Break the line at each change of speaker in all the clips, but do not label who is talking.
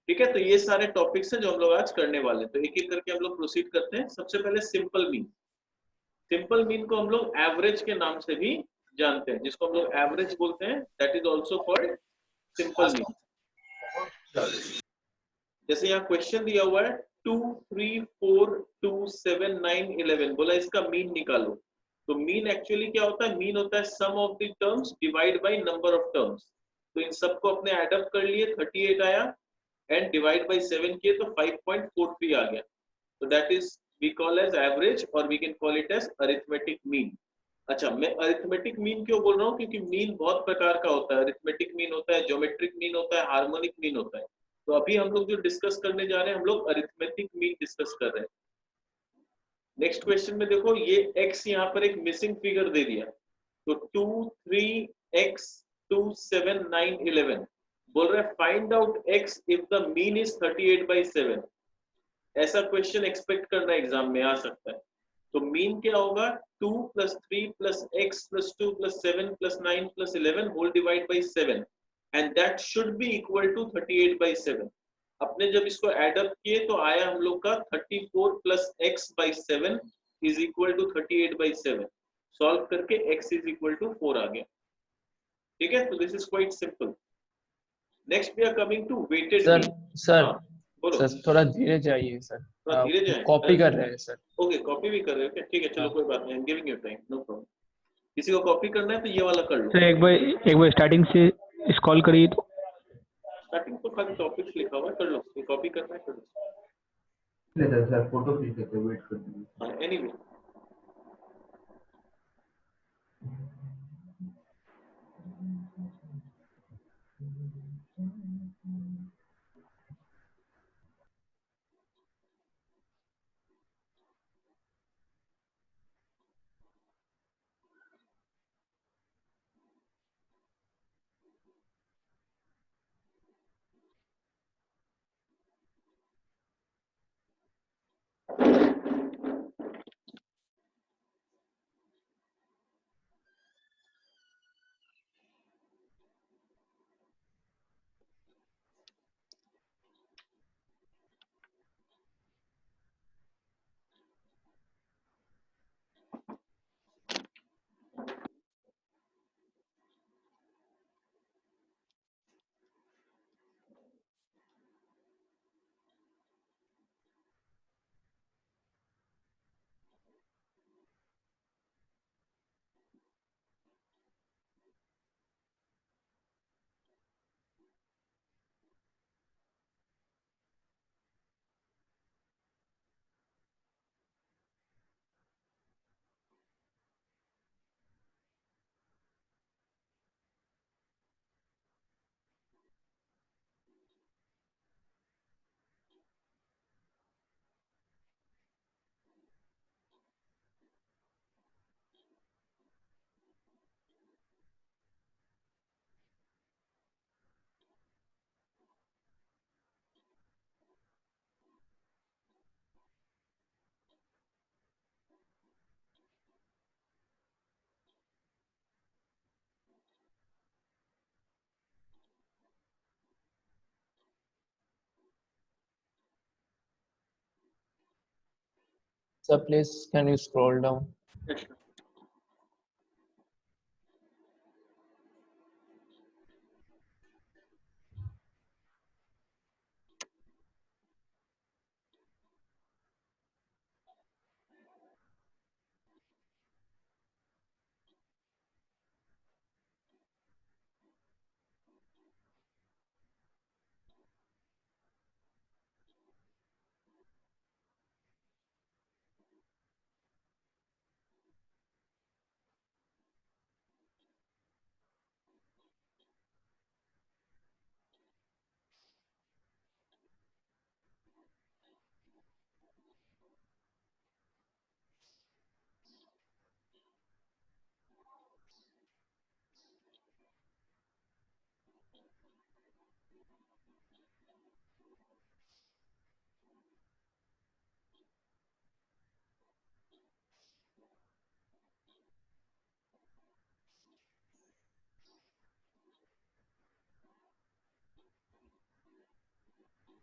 ठीक है, तो ये सारे टॉपिक्स हैं जो हम लोग आज करने वाले हैं। तो एक एक करके हम लोग प्रोसीड करते हैं। सबसे पहले सिंपल मीन। सिंपल मीन को हम लोग एवरेज के नाम से भी जानते हैं, जिसको हम लोग एवरेज बोलते हैं, that is also called simple mean. जैसे यहाँ क्वेश्चन दिया हुआ है 2 3 4 2 7 9 11, बोला इसका मीन निकालो। तो मीन एक्चुअली क्या होता है? मीन होता है sum of the terms divide by number of terms. तो इन सबको अपने एड अप कर लिए, 38 आया, एंड डिवाइड बाय 7 किए तो 5.43 आ गया। तो that is we call as average, और we can call it as arithmetic mean. अच्छा, मैं अरिथमेटिक मीन क्यों बोल रहा हूँ? क्योंकि मीन बहुत प्रकार का होता है। अरिथमेटिक मीन होता है, ज्योमेट्रिक मीन होता है, हार्मोनिक मीन होता है। तो अभी हम लोग जो डिस्कस करने जा रहे हैं, हम लोग अरिथमेटिक मीन डिस्कस कर रहे हैं। नेक्स्ट क्वेश्चन में देखो, ये x यहाँ पर एक मिसिंग फिगर दे दिया। तो 2 3 x 2 7 9 11 बोल रहा है find out x if the mean is 38/7। ऐसा क्वेश्चन एक्सपेक्ट करना एग्जाम में आ सकता है। तो मीन क्या होगा? 2 + 3 + x + 2 + 7 + 9 + 11 whole divide by 7, and that should be equal to 38/7। अपने जब इसको एड अप किए तो आया हम लोग का 34 + x/7 is equal to 38/7। Solve करके x इज इक्वल टू 4 आ गया। ठीक है, तो this is quite simple. Next we are coming to weighted
sir
mean.
Sir
हाँ बोलो।
सर थोड़ा धीरे जाइए सर,
थोड़ा धीरे जाए।
कॉपी कर रहे हैं सर।
ओके, कॉपी भी कर रहे हो क्या? ठीक है, चलो
हाँ।
कोई बात नहीं, I am giving you time, no problem. किसी को कॉपी करना है तो ये वाला कर लो।
सर एक बार स्टार्टिंग से स्क्रॉल करिए तो।
स्टार्टिंग तो खाली टॉपिक्स लिखा हुआ है, कर लो। ये कॉपी करना है कर लो।
नहीं सर, फोटो खींच लेते, वेट कर दीजिए।
हाँ, anyway
sir please can you scroll down?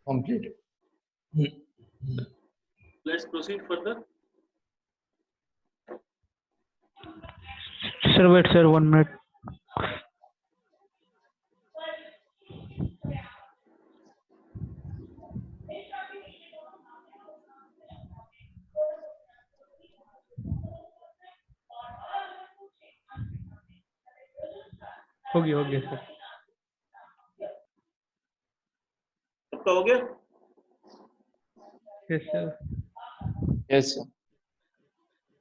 Completed.
Let's proceed further.
Sir, wait, sir, 1 minute. हो गया सर.
सबका हो गया?
Yes, sir.
Yes, sir.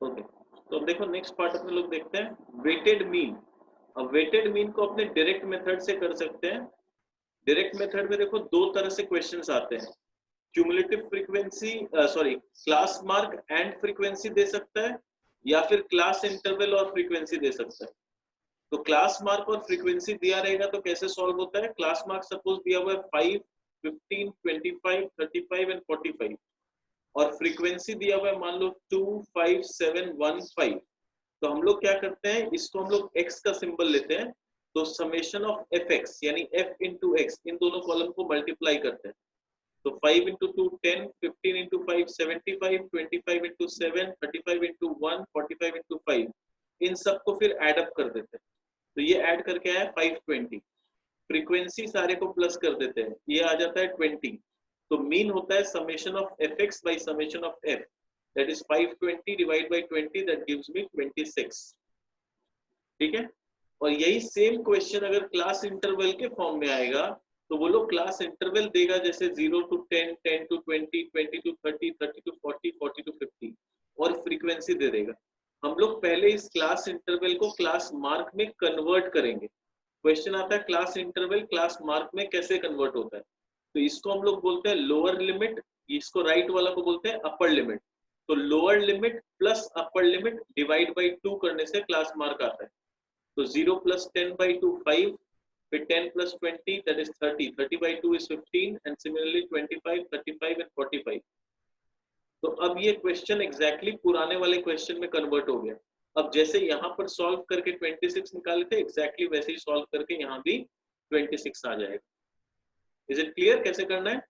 Okay, तो अब देखो नेक्स्ट पार्ट अपने लोग देखते हैं वेटेड मीन। अब वेटेड मीन को अपने डायरेक्ट मेथड से कर सकते हैं। डायरेक्ट मेथड में देखो दो तरह से क्वेश्चंस आते हैं, cumulative frequency sorry class mark and frequency दे सकता है, या फिर क्लास इंटरवल और फ्रीक्वेंसी दे सकता है। तो क्लास मार्क और फ्रीक्वेंसी दिया रहेगा तो कैसे सॉल्व होता है? क्लास मार्क सपोज दिया हुआ है 5, 15, 25, 35 एंड 45 और फ्रीक्वेंसी दिया हुआ है मान लो 2, 5, 7, 1, 5। तो हम लोग क्या करते हैं, इसको हम लोग x का सिंबल लेते हैं, तो समेशन ऑफ fx यानी f into x इन दोनों कॉलम को मल्टीप्लाई करते हैं। तो 5 into 2 10, 15 into 5 75, 25 into 7 35 into 1 45 into 5, इन सबको फिर ऐड अप कर देते हैं। तो ये ऐड करके आया 520। फ्रीक्वेंसी सारे को प्लस कर देते हैं, ये आ जाता है 20। तो मीन होता है summation of fx by summation of f, that is 520 divided by 20, that gives me 26। ठीक है, और यही सेम क्वेश्चन अगर क्लास इंटरवल के फॉर्म में आएगा तो वो लोग क्लास इंटरवल देगा, जैसे 0 to 10, 10 to 20, 20 to 30, 30 to 40, 40 to 50, और फ्रीक्वेंसी दे देगा। हम लोग पहले इस क्लास इंटरवल को क्लास मार्क में कन्वर्ट करेंगे। क्वेश्चन आता है क्लास इंटरवल क्लास मार्क में कैसे कन्वर्ट होता है, तो इसको हम लोग बोलते हैं लोअर लिमिट, इसको राइट वाला को बोलते हैं अपर लिमिट। तो lower limit plus upper limit divide by 2 करने से क्लास मार्क आता है। तो 0 plus 10 by 2 5, फिर 10 plus 20 that is 30, 30 by 2 is 15, and similarly 25, 35 and 45। तो अब ये क्वेश्चन एग्जैक्टली पुराने वाले क्वेश्चन में कन्वर्ट हो गया। अब जैसे यहाँ पर सॉल्व करके 26 निकाले थे, एग्जैक्टली वैसे ही सॉल्व करके यहाँ भी 26 आ जाएगा। इज इट क्लियर कैसे करना है?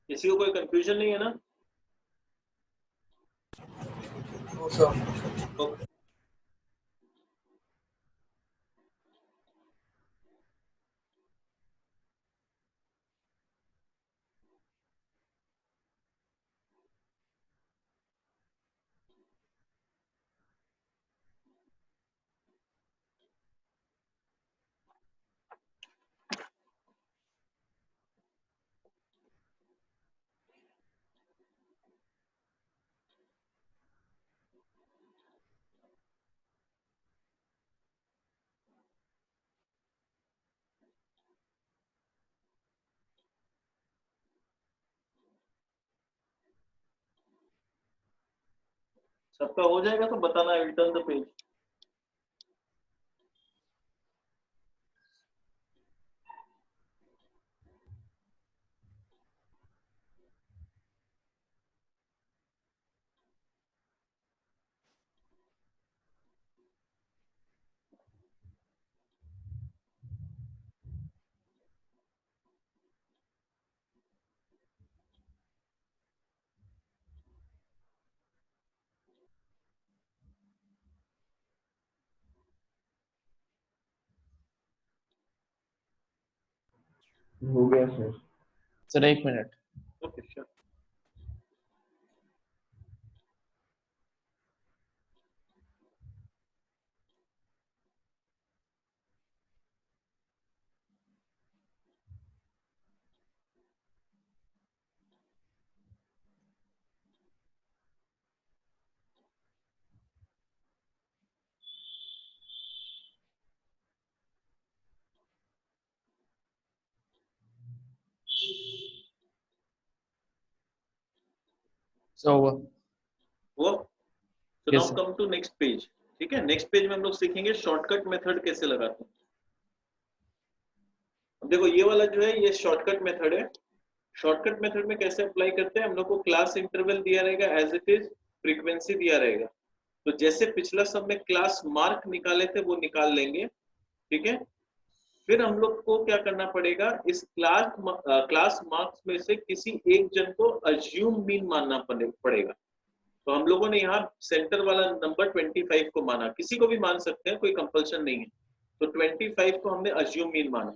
किसी को कोई कंफ्यूजन नहीं है ना? Okay. सबका हो जाएगा तो बताना, I will turn the page.
हो गया sir.
Sir 1 minute.
Okay sure.
So
वो तो
Yes,
now
sir.
Come to next page. ठीक है, नेक्स्ट पेज में हम लोग सीखेंगे शॉर्टकट मेथड कैसे लगाते हैं। अब देखो ये वाला जो है ये शॉर्टकट मेथड है। शॉर्टकट मेथड में कैसे अप्लाई करते हैं, हम लोग को क्लास इंटरवल दिया रहेगा, एज इट इज फ्रीक्वेंसी दिया रहेगा। तो जैसे पिछला सब में क्लास मार्क निकाले थे वो निकाल लेंगे, ठीक है। फिर हम लोग को क्या करना पड़ेगा, इस क्लास मार्क्स में से किसी एक जन को अज्यूम मीन मानना पड़ेगा। तो हम लोगों ने यहाँ सेंटर वाला नंबर 25 को माना, किसी को भी मान सकते हैं, कोई कंपल्शन नहीं है। तो 25 को हमने अज्यूम मीन माना।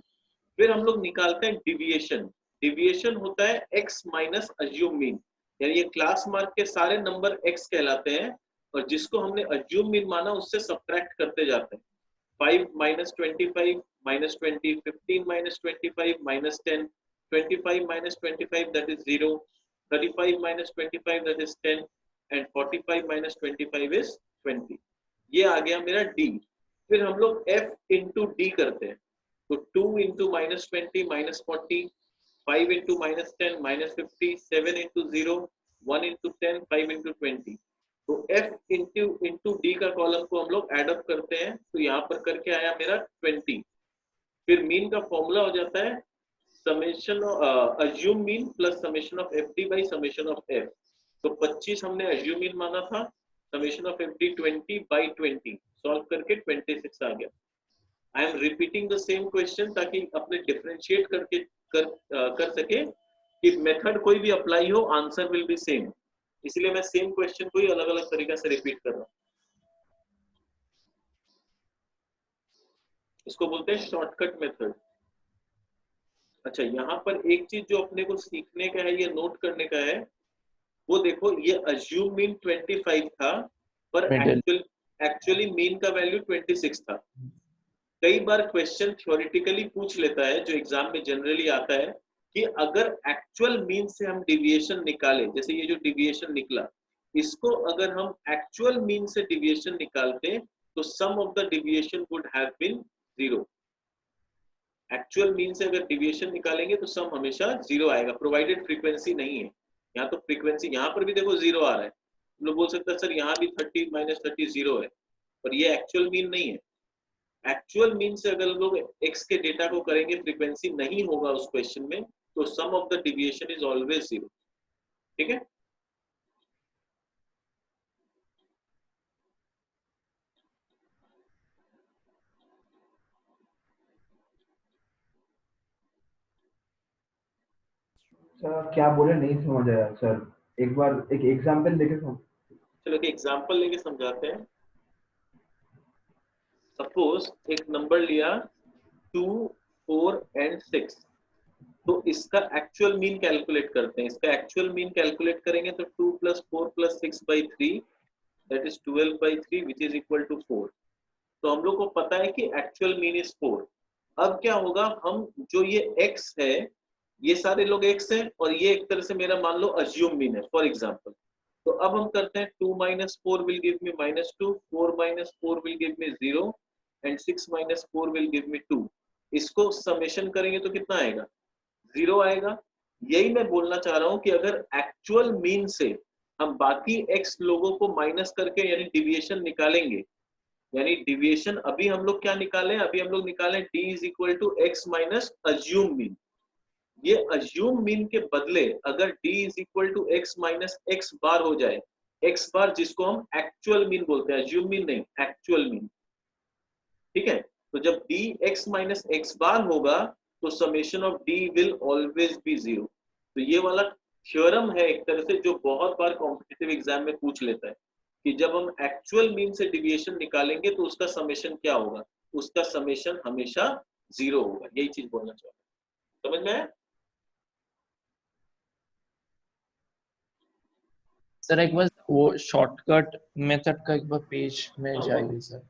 फिर हम लोग निकालते हैं डिविएशन। डिविएशन होता है x माइनस अज्यूम मीन, यानी ये क्लास मार्क के सारे नंबर x कहलाते हैं, और जिसको हमने अज्यूम मीन माना उससे सब्ट्रैक्ट करते जाते हैं। 5 minus 25 minus 20, 15 minus 25 minus 10, 25 minus 25 that is 0, 35 minus 25 that is 10, and 45 minus 25 is 20। ये आ गया मेरा d। फिर हम लोग f into d करते हैं, तो 2 into minus 20 minus 40, 5 into minus 10 minus 50, 7 into 0, 1 into 10, 5 into 20। तो f इंटू डी का कॉलम को हम लोग एड अप करते हैं, तो यहाँ पर करके आया मेरा 20। फिर मीन का फॉर्मूला हो जाता है summation assume mean plus summation of F D by summation of F. तो 25 हमने अज्यूम मीन माना था, summation of F D 20 by 20, solve करके 26 आ गया। I am repeating the same question ताकि अपने डिफरेंशिएट करके कर सके कि मेथड कोई भी अप्लाई हो, आंसर विल बी सेम। इसलिए मैं सेम क्वेश्चन को ही अलग अलग तरीके से रिपीट कर रहा हूँ। इसको बोलते हैं शॉर्टकट मेथड। अच्छा, यहाँ पर एक चीज जो अपने को सीखने का है, ये नोट करने का है, वो देखो, ये अज्यूम मीन 25 था, पर
Middle.
एक्चुअली मीन का वैल्यू 26 था। कई बार क्वेश्चन थ्योरेटिकली पूछ लेता है, जो एग्जाम में जनरली आता है, कि अगर एक्चुअल मीन से हम डिविएशन निकाले, जैसे ये जो डिविएशन निकला, इसको अगर हम एक्चुअल मीन से डिविएशन निकालते तो sum of the deviation would have been 0। Actual mean से अगर डिविएशन निकालेंगे तो सम हमेशा 0 आएगा, प्रोवाइडेड फ्रीक्वेंसी नहीं है। यहाँ तो फ्रीक्वेंसी, यहाँ पर भी देखो 0 आ रहा है। हम लोग बोल सकते हैं सर यहाँ भी 30 माइनस 30 0 है, पर ये एक्चुअल मीन नहीं है। एक्चुअल मीन से अगर लोग x के डेटा को करेंगे, फ्रीक्वेंसी नहीं होगा उस क्वेश्चन में, तो sum of the deviation is always 0। ठीक है।
सर क्या बोले नहीं समझ आया सर, एक बार एक एग्जांपल देके समझ।
चलो एक एग्जांपल लेके समझाते हैं। सपोज एक नंबर लिया 2, 4 एंड 6, तो इसका एक्चुअल मीन कैलकुलेट करते हैं। इसका एक्चुअल मीन कैलकुलेट करेंगे तो 2 + 4 + 6 by 3 that is 12 by 3 which is equal to 4। तो हम लोग को पता है कि एक्चुअल मीन इज 4। अब क्या होगा, हम जो ये x है, ये सारे लोग x हैं, और ये एक तरह से मेरा मान लो अज्यूम मीन है फॉर एग्जांपल। तो अब हम करते हैं 2 - 4 will give me -2, 4 - 4 will give me 0, and 6 - 4 will give me 2। इसको समेशन करेंगे तो कितना आएगा, 0 आएगा। यही मैं बोलना चाह रहा हूं कि अगर एक्चुअल मीन से हम बाकी x लोगों को माइनस करके यानी डिविएशन निकालेंगे, यानी डिविएशन अभी हम लोग क्या निकाले, अभी हम लोग निकाले d = x minus assumed mean. ये अज्यूम मीन के बदले अगर d = x माइनस x बार हो जाए, x बार जिसको हम एक्चुअल मीन बोलते हैं, अज्यूम मीन नहीं, एक्चुअल मीन। ठीक है। तो जब d x माइनस x बार होगा तो summation of d will always be 0। तो ये वाला थ्योरम है एक तरह से, जो बहुत बार कॉम्पिटिटिव एग्जाम में पूछ लेता है कि जब हम एक्चुअल मीन से डिविएशन निकालेंगे तो उसका समेशन क्या होगा, उसका समेशन हमेशा 0 होगा। यही चीज बोलना चाहता हूं, समझ में आया?
सर एक बार वो शॉर्टकट मेथड का एक बार पेज में जाइए सर।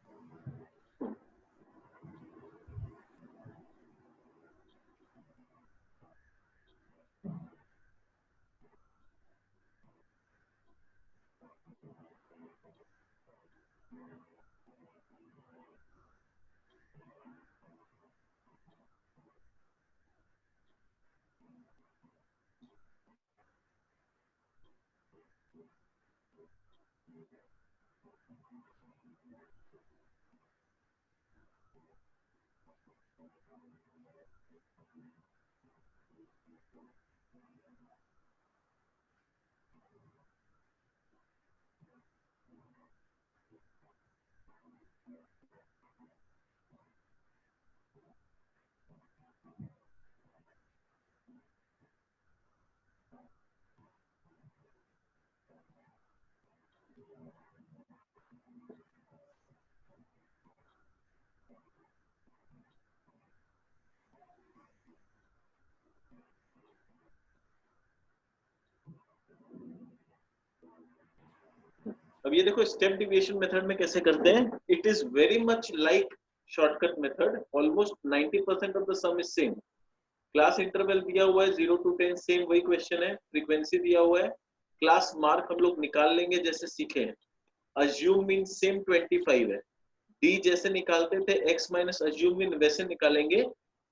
अब ये देखो स्टेप डिविएशन मेथड में कैसे करते हैं. It is very much like shortcut method. Almost 90% of the some is same. Class interval दिया हुआ है 0 to 10, सेम वही क्वेश्चन है. फ्रीक्वेंसी दिया हुआ है. क्लास मार्क हम लोग निकाल लेंगे जैसे सीखे हैं. अज्यूम मीन सेम 25 है. डी जैसे निकालते थे x माइनस अज्यूम मीन वैसे निकालेंगे.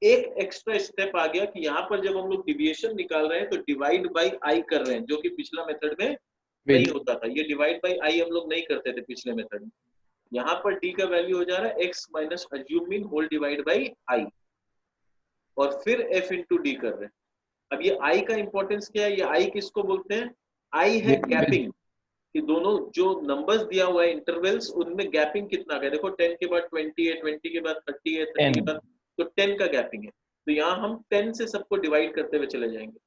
एक एक्स्ट्रा स्टेप आ गया कि यहाँ पर जब हम लोग डिविएशन निकाल रहे हैं तो डिवाइड बाई आई कर रहे हैं, जो कि पिछला मेथड में नहीं होता था. ये डिवाइड बाई आई हम लोग नहीं करते थे पिछले मेथड में. यहाँ पर डी का वैल्यू हो जा रहा है x minus assumed mean whole divide by I, और फिर f इंटू डी कर रहे हैं. अब ये i का इंपॉर्टेंस क्या है? ये i किसको बोलते हैं? i है गैपिंग, कि दोनों जो नंबर्स दिया हुआ है इंटरवल्स, उनमें गैपिंग कितना है. देखो 10 के बाद 20 है, 20 के बाद 30 है, 30 के बाद तो 10 का गैपिंग है. तो यहाँ हम 10 से सबको डिवाइड करते हुए चले जाएंगे.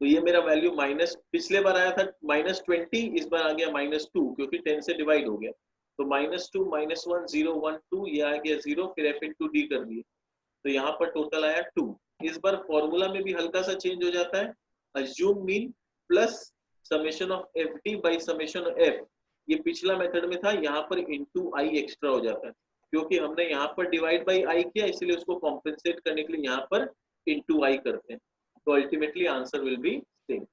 तो ये मेरा वैल्यू माइनस, पिछले बार आया था -20, इस बार आ गया -2 क्योंकि 10 से डिवाइड हो गया. तो -2 -1 0 1 2, ये आ गया 0, फिर f इंटू डी कर दिए. तो यहाँ पर टोटल आया 2. इस बार फॉर्मूला में भी हल्का सा चेंज हो जाता है. Assume mean plus summation of F D by summation of F. ये पिछला मेथड में था, यहाँ पर इंटू आई एक्स्ट्रा हो जाता है क्योंकि हमने यहाँ पर डिवाइड बाई आई किया, इसलिए उसको कॉम्पेंसेट करने के लिए यहाँ पर इंटू आई करते हैं. तो ultimately answer will be same.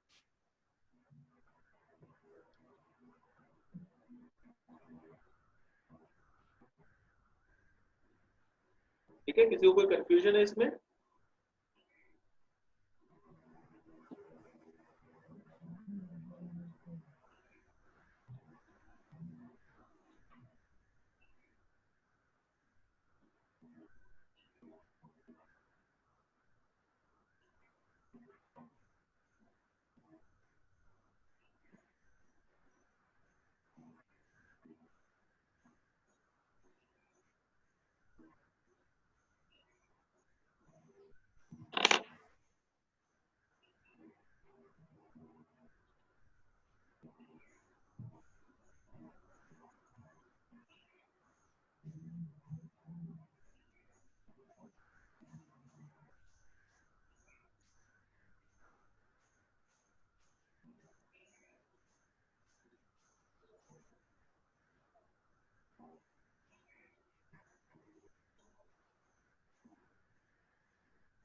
ठीक है, किसी को कोई कंफ्यूजन है इसमें?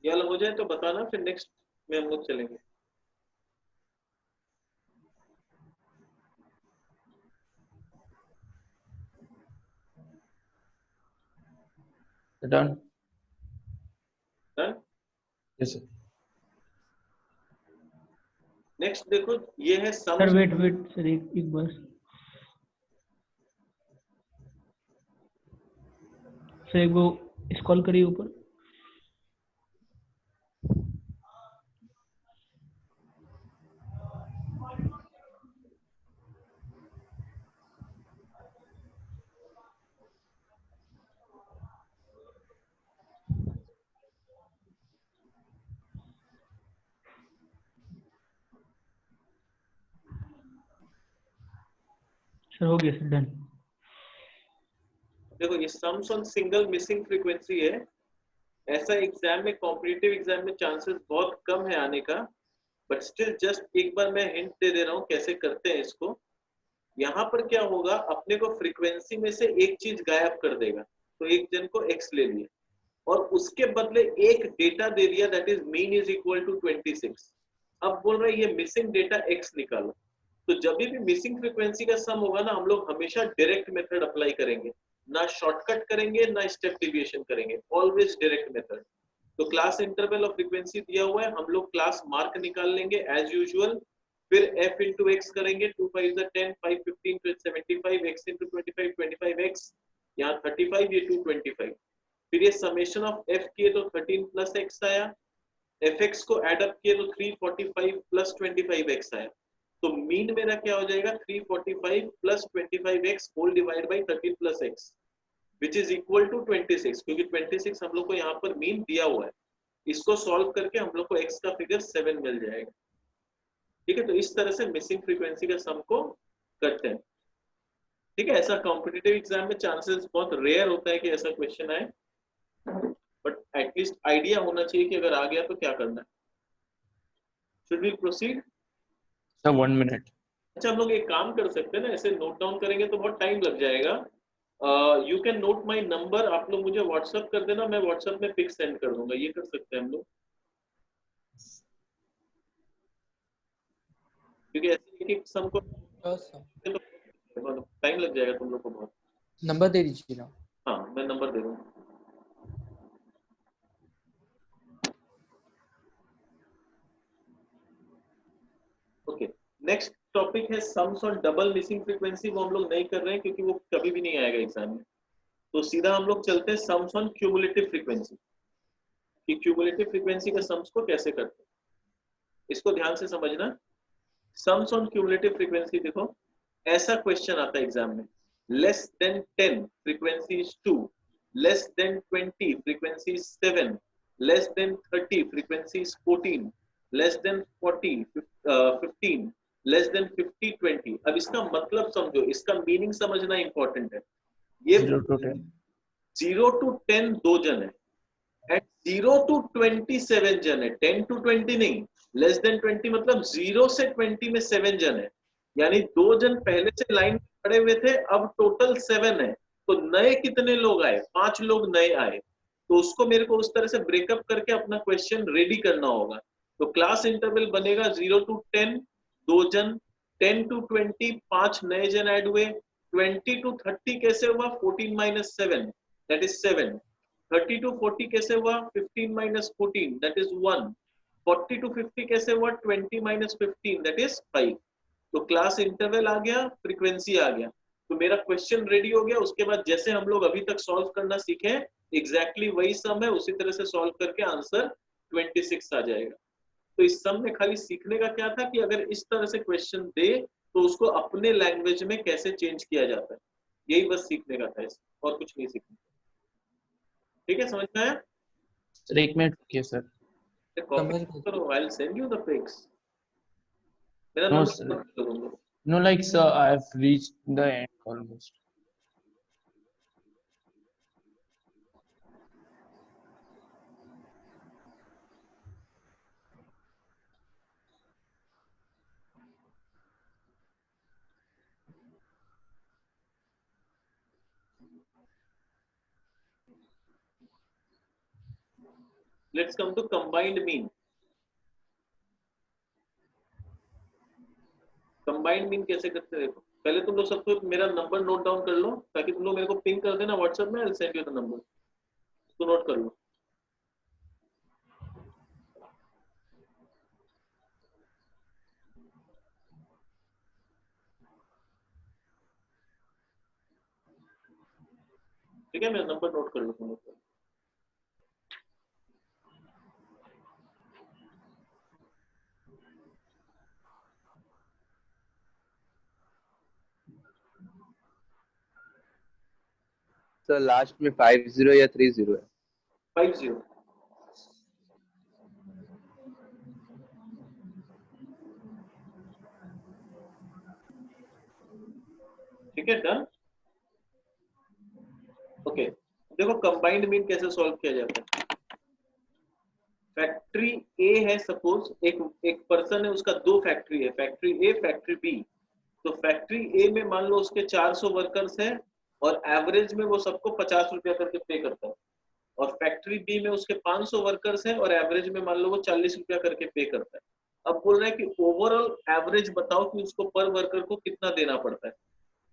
ये हो जाए तो बताना, फिर नेक्स्ट में हम लोग चलेंगे.
Done.
Done.
Yes sir.
Next देखो, ये है सम.
सर वेट वेट सर, एक बार सर, एक वो स्क्रॉल करिए ऊपर. सर हो गया सर, डन.
देखो ये sums on single missing frequency है. ऐसा एग्जाम में, कॉम्पिटिटिव एग्जाम में चांसेस बहुत कम है आने का, बट स्टिल जस्ट एक बार मैं हिंट दे दे रहा हूँ कैसे करते हैं इसको. यहाँ पर क्या होगा, अपने को फ्रीक्वेंसी में से एक चीज गायब कर देगा. तो एक जन को x ले लिया और उसके बदले एक डेटा दे दिया, that is mean is equal to 26. अब बोल रहे ये मिसिंग डेटा x निकालो. तो जब भी मिसिंग फ्रीक्वेंसी का सम होगा ना, हम लोग हमेशा डायरेक्ट मेथड अप्लाई करेंगे, ना शॉर्टकट करेंगे ना स्टेप डिविएशन करेंगे, ऑलवेज डायरेक्ट मेथड. तो क्लास इंटरवल ऑफ फ्रीक्वेंसी दिया हुआ है, हम लोग क्लास मार्क निकाल लेंगे एज यूजुअल. फिर f इंटू एक्स करेंगे, 2 5 10, 5 15 फिर 75, x इंटू 25 25x, यहाँ 35, ये 225. फिर ये समेशन ऑफ f किए तो 13 प्लस x आया. fx को एड अप किए तो 345 प्लस 25x आया. तो मीन मेरा क्या हो जाएगा, 345 plus 25x whole divide by 13 plus x, which is equal to 26, क्योंकि 26 हम लोग को यहाँ पर मीन दिया हुआ है. इसको सॉल्व करके हम लोग को x का फिगर 7 मिल जाएगा. ठीक है, तो इस तरह से मिसिंग फ्रीक्वेंसी का सम को करते हैं. ठीक है, ऐसा कॉम्पिटिटिव एग्जाम में चांसेस बहुत रेयर होता है कि ऐसा क्वेश्चन आए, बट एटलीस्ट आइडिया होना चाहिए कि अगर आ गया तो क्या करना है. Should we proceed?
Sir 1 minute.
अच्छा हम लोग एक काम कर सकते हैं ना, ऐसे नोट डाउन करेंगे तो बहुत टाइम लग जाएगा। You can note my number, आप लोग मुझे व्हाट्सअप कर देना, मैं व्हाट्सअप में पिक सेंड कर दूंगा, ये कर सकते हैं हम लोग, क्योंकि ऐसे एक एक सम को टाइम लग जाएगा तुम लोग को बहुत।
नंबर दे दीजिए ना।
हाँ मैं नंबर दे दूंगा। ओके, नेक्स्ट टॉपिक है sums on double missing frequency. वो हम लोग नहीं कर रहे हैं क्योंकि वो कभी भी नहीं आएगा एग्जाम में। तो सीधा हम लोग चलते हैं सम्स ऑन क्यूमुलेटिव फ्रीक्वेंसी, कि क्यूमुलेटिव फ्रीक्वेंसी के सम्स को कैसे करते हैं, इसको ध्यान से समझना। सम्स ऑन क्यूमुलेटिव फ्रीक्वेंसी, देखो ऐसा क्वेश्चन आता है एग्जाम में, less than 10 frequency is 2, less than 20 frequency is 7, less than 30 frequency is 14, less than 40 15, less than 50 20। अब इसका मतलब समझो, इसका मीनिंग समझना इंपॉर्टेंट है। ये
0 to 10
0 to 10 दो जन है, एट 0 to 27 जन है, 10 to 20 नहीं। लेस देन 20 मतलब 0 से 20 में 7 जन है, यानी दो जन पहले से लाइन में खड़े हुए थे, अब टोटल 7 है। तो नए कितने लोग आए? 5 लोग नए आए। तो उसको मेरे को उस तरह से ब्रेकअप करके अपना क्वेश्चन रेडी करना होगा। तो क्लास इंटरवल बनेगा 0 to 10 दो जन, 10 to 20 5 नए जन ऐड हुए, 20 to 30 कैसे हुआ? 14 minus 7 that is 7, 30 to 40 कैसे हुआ? 15 minus 14 that is 1, 40 to 50 कैसे हुआ? 20 minus 15 that is 5। तो क्लास इंटरवल आ गया, फ्रीक्वेंसी आ गया, तो मेरा क्वेश्चन रेडी हो गया। उसके बाद जैसे हम लोग अभी तक सॉल्व करना सीखे, एग्जैक्टली वही सम है, उसी तरह से सॉल्व करके आंसर 26 आ जाएगा। तो इस सम में खाली सीखने का क्या था कि अगर इस तरह से क्वेश्चन दे तो उसको अपने लैंग्वेज में कैसे चेंज किया जाता है, यही बस सीखने का था, और कुछ नहीं सीखना। ठीक है, समझ में आया?
सर 1 मिनट रुकिए सर।
कॉपी करो, I will send you the pics. मेरा
नो
नंबर
सर,
नोट कर दूंगा।
No like sir I have reached the end almost.
Let's come to combined mean. Combined mean कैसे करते हैं, देखो पहले तुम लोग सबको मेरा नंबर नोट डाउन कर लो, ताकि तुम लोग मेरे को पिंग कर देना व्हाट्सएप में, आई will send you the number, तो नोट कर लो। ठीक है, मेरा नंबर नोट कर लो तुम लोग।
सर लास्ट में 50 या 30 है।
50। ठीक है, डन। ओके, देखो कंबाइंड मीन कैसे सॉल्व किया जाता है। फैक्ट्री ए है, सपोज एक एक पर्सन है, उसका दो फैक्ट्री है, फैक्ट्री ए फैक्ट्री बी। तो फैक्ट्री ए में मान लो उसके 400 वर्कर्स हैं, और एवरेज में वो सबको 50 रुपया करके पे करता है। और फैक्ट्री बी में उसके 500 वर्कर्स हैं, और एवरेज में मान लो वो 40 रुपया करके पे करता है। अब बोल रहा है कि ओवरऑल एवरेज बताओ कि उसको पर वर्कर को कितना देना पड़ता है।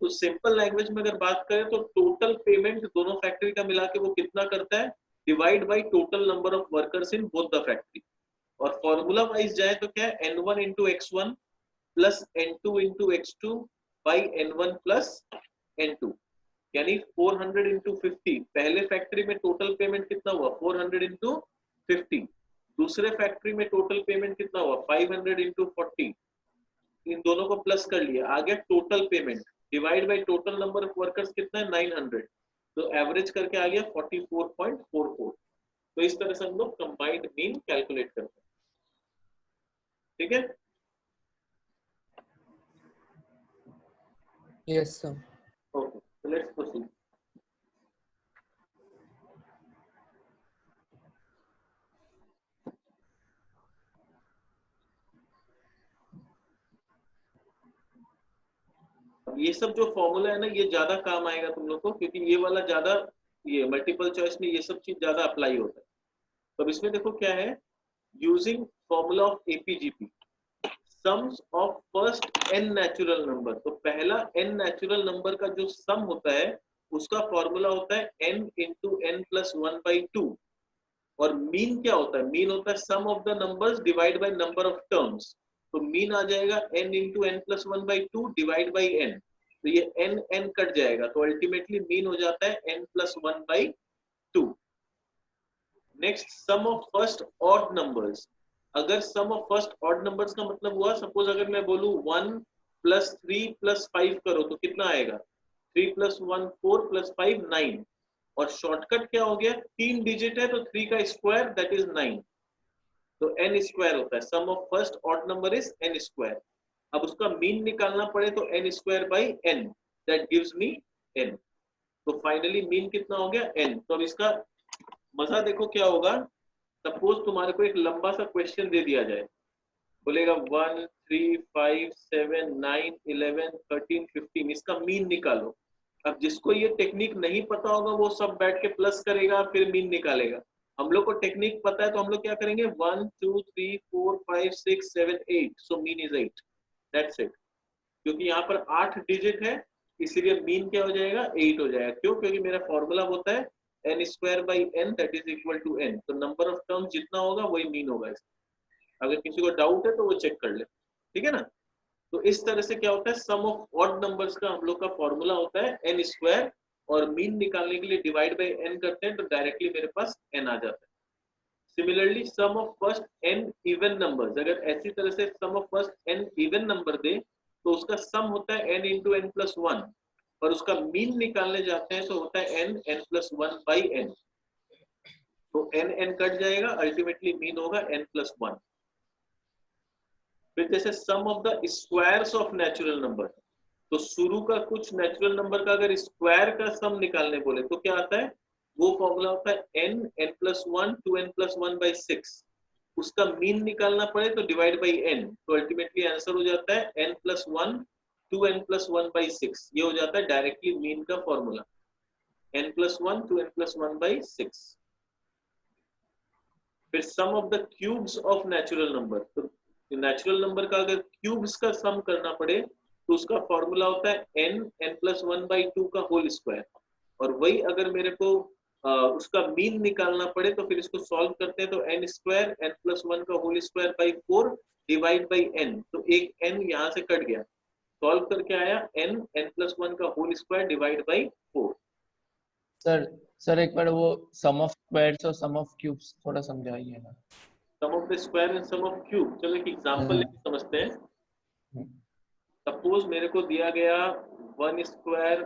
तो सिंपल लैंग्वेज में अगर बात करें तो टोटल पेमेंट दोनों फैक्ट्री का मिला के वो कितना करता है, divide by total number of workers in both the factory. और फॉर्मूला वाइज जाए तो क्या है, n1 into x1 plus n2 into x2 by n1 plus n2, यानी 400 इंटू 50। पहले फैक्ट्री में टोटल पेमेंट कितना हुआ? 400 इंटू 50। दूसरे फैक्ट्री में टोटल पेमेंट कितना हुआ? 500 इंटू 40। इन दोनों को प्लस कर लिया, आ गया total payment divide by total number of workers कितना है? 900। तो एवरेज करके आ गया 44.44। तो इस तरह से हम लोग कंबाइंड मीन कैलकुलेट करते हैं। ठीक है,
yes sir.
Okay, so let's proceed. ये सब जो फॉर्मूला है ना ये ज्यादा काम आएगा तुम लोग को, क्योंकि ये वाला ज्यादा, ये मल्टीपल चॉइस में ये सब चीज ज्यादा अप्लाई होता है। तो अब इसमें देखो क्या है, using formula of AP GP, sums of first n natural number. तो पहला एन नेचुरल नंबर का जो सम होता है उसका फॉर्मूला होता है n इंटू एन प्लस 1/2। और मीन क्या होता है, मीन होता है sum of the numbers divide by number of terms. तो मीन आ जाएगा n into n plus 1/2 divide by n। तो ये n कट जाएगा, तो अल्टीमेटली मीन हो जाता है n plus 1/2। Next, sum of first odd numbers. अगर sum of first odd numbers का मतलब हुआ, सपोज अगर मैं बोलूं 1 प्लस 3 प्लस 5 करो तो कितना आएगा, 3 प्लस 1 4 प्लस 5 9। और शॉर्टकट क्या हो गया, 3 डिजिट है तो 3 का स्क्वायर दैट इज 9। तो n स्क्वायर होता है, sum of first odd number is n square. अब उसका मीन निकालना पड़े तो n square by n, that gives me n। तो फाइनली मीन कितना हो गया, n। तो अब इसका मजा देखो क्या होगा, सपोज तुम्हारे को एक लंबा सा क्वेश्चन दे दिया जाए, बोलेगा 1 3 5 7 9 11 13 15, इसका मीन निकालो। अब जिसको ये टेक्निक नहीं पता होगा वो सब बैठ के प्लस करेगा फिर मीन निकालेगा। हम लोग को टेक्निक पता है तो हम लोग क्या करेंगे, 1 2 3 4 5 6 7 8, so mean is 8, that's it. क्योंकि यहाँ पर 8 डिजिट है इसीलिए मीन क्या हो जाएगा, 8 हो जाएगा। क्यों, क्योंकि मेरा फॉर्मूला होता है n square by n that is equal to n। तो नंबर ऑफ टर्म्स जितना होगा वही मीन होगा इसका। अगर किसी को डाउट है तो वो चेक कर ले, ठीक है ना। तो इस तरह से क्या होता है, सम ऑफ ऑड नंबर्स का हम लोग का फॉर्मूला होता है n स्क्वायर, और मीन निकालने के लिए डिवाइड बाई n करते हैं तो डायरेक्टली मेरे पास n आ जाता है। Similarly sum of first n even numbers, अगर ऐसी तरह से sum of first n even number दे तो उसका सम होता है n इंटू एन प्लस 1, और उसका मीन निकालने जाते हैं तो होता है n प्लस 1 बाई n। तो n कट जाएगा, अल्टीमेटली मीन होगा n प्लस 1। फिर जैसे sum of the squares of natural number, तो शुरू का कुछ नेचुरल नंबर का अगर स्क्वायर का सम निकालने बोले तो क्या आता है, वो फॉर्मूला होता है n plus 1 2n plus 1 by 6। उसका मीन निकालना पड़े तो डिवाइड बाई n, तो अल्टीमेटली आंसर हो जाता है n plus 1 2n plus 1 by 6। ये हो जाता है डायरेक्टली मीन का formula, n plus 1 2n plus 1 by 6। फिर sum of the cubes of natural number, तो नेचुरल नंबर का अगर क्यूब्स का सम करना पड़े तो उसका फॉर्मूला होता है n प्लस 1 बाई 2 का होल स्क्वायर। और वही अगर मेरे को उसका मीन निकालना पड़े तो फिर इसको सॉल्व करते हैं तो n स्क्वायर n प्लस 1 का whole square by 4 divide by n। तो एक n यहाँ से कट गया, सॉल्व करके आया n प्लस 1 का whole square divide by 4।
Sir एक बार वो सम ऑफ स्क्वायर्स और सम ऑफ क्यूब्स थोड़ा समझाइए ना।
Sum of the square and sum of cube, चलो एक एग्जांपल लेके समझते हैं। सपोज मेरे को दिया गया 1 स्क्वायर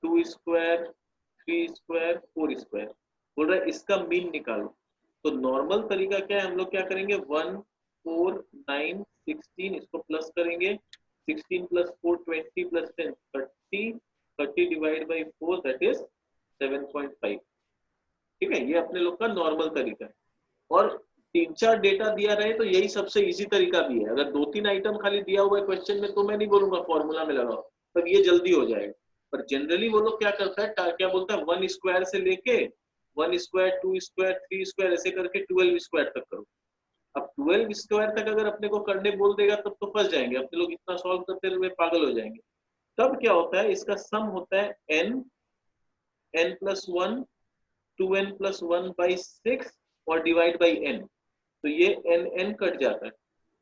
2 स्क्वायर 3 स्क्वायर 4 स्क्वायर, बोल रहा है इसका मीन निकालो। तो नॉर्मल तरीका क्या है, हम लोग क्या करेंगे, 1 4 9 16, इसको प्लस करेंगे, 16 plus 4 20 plus 10 30, 30 divide by 4 that is 7.5। ठीक है, ये अपने लोग का नॉर्मल तरीका है। और 3-4 डेटा दिया रहे तो यही सबसे इजी तरीका भी है। अगर 2-3 आइटम खाली दिया हुआ है क्वेश्चन में तो मैं नहीं बोलूंगा फॉर्मूला में लगाओ, तब ये जल्दी हो जाएगा। पर जनरली वो लोग क्या करता है, क्या बोलता है, 1 स्क्वायर से लेके 1 स्क्वायर 2 स्क्वायर 3 स्क्वायर ऐसे करके 12 स्क्वायर तक करो। अब 12 स्क्वायर तक अगर अपने को करने बोल देगा तब तो फंस जाएंगे अपने लोग, इतना सॉल्व करते हुए पागल हो जाएंगे। तब क्या होता है, इसका सम होता है n plus 1 2n plus 1 by 6 और डिवाइड बाई n। तो ये n कट जाता है।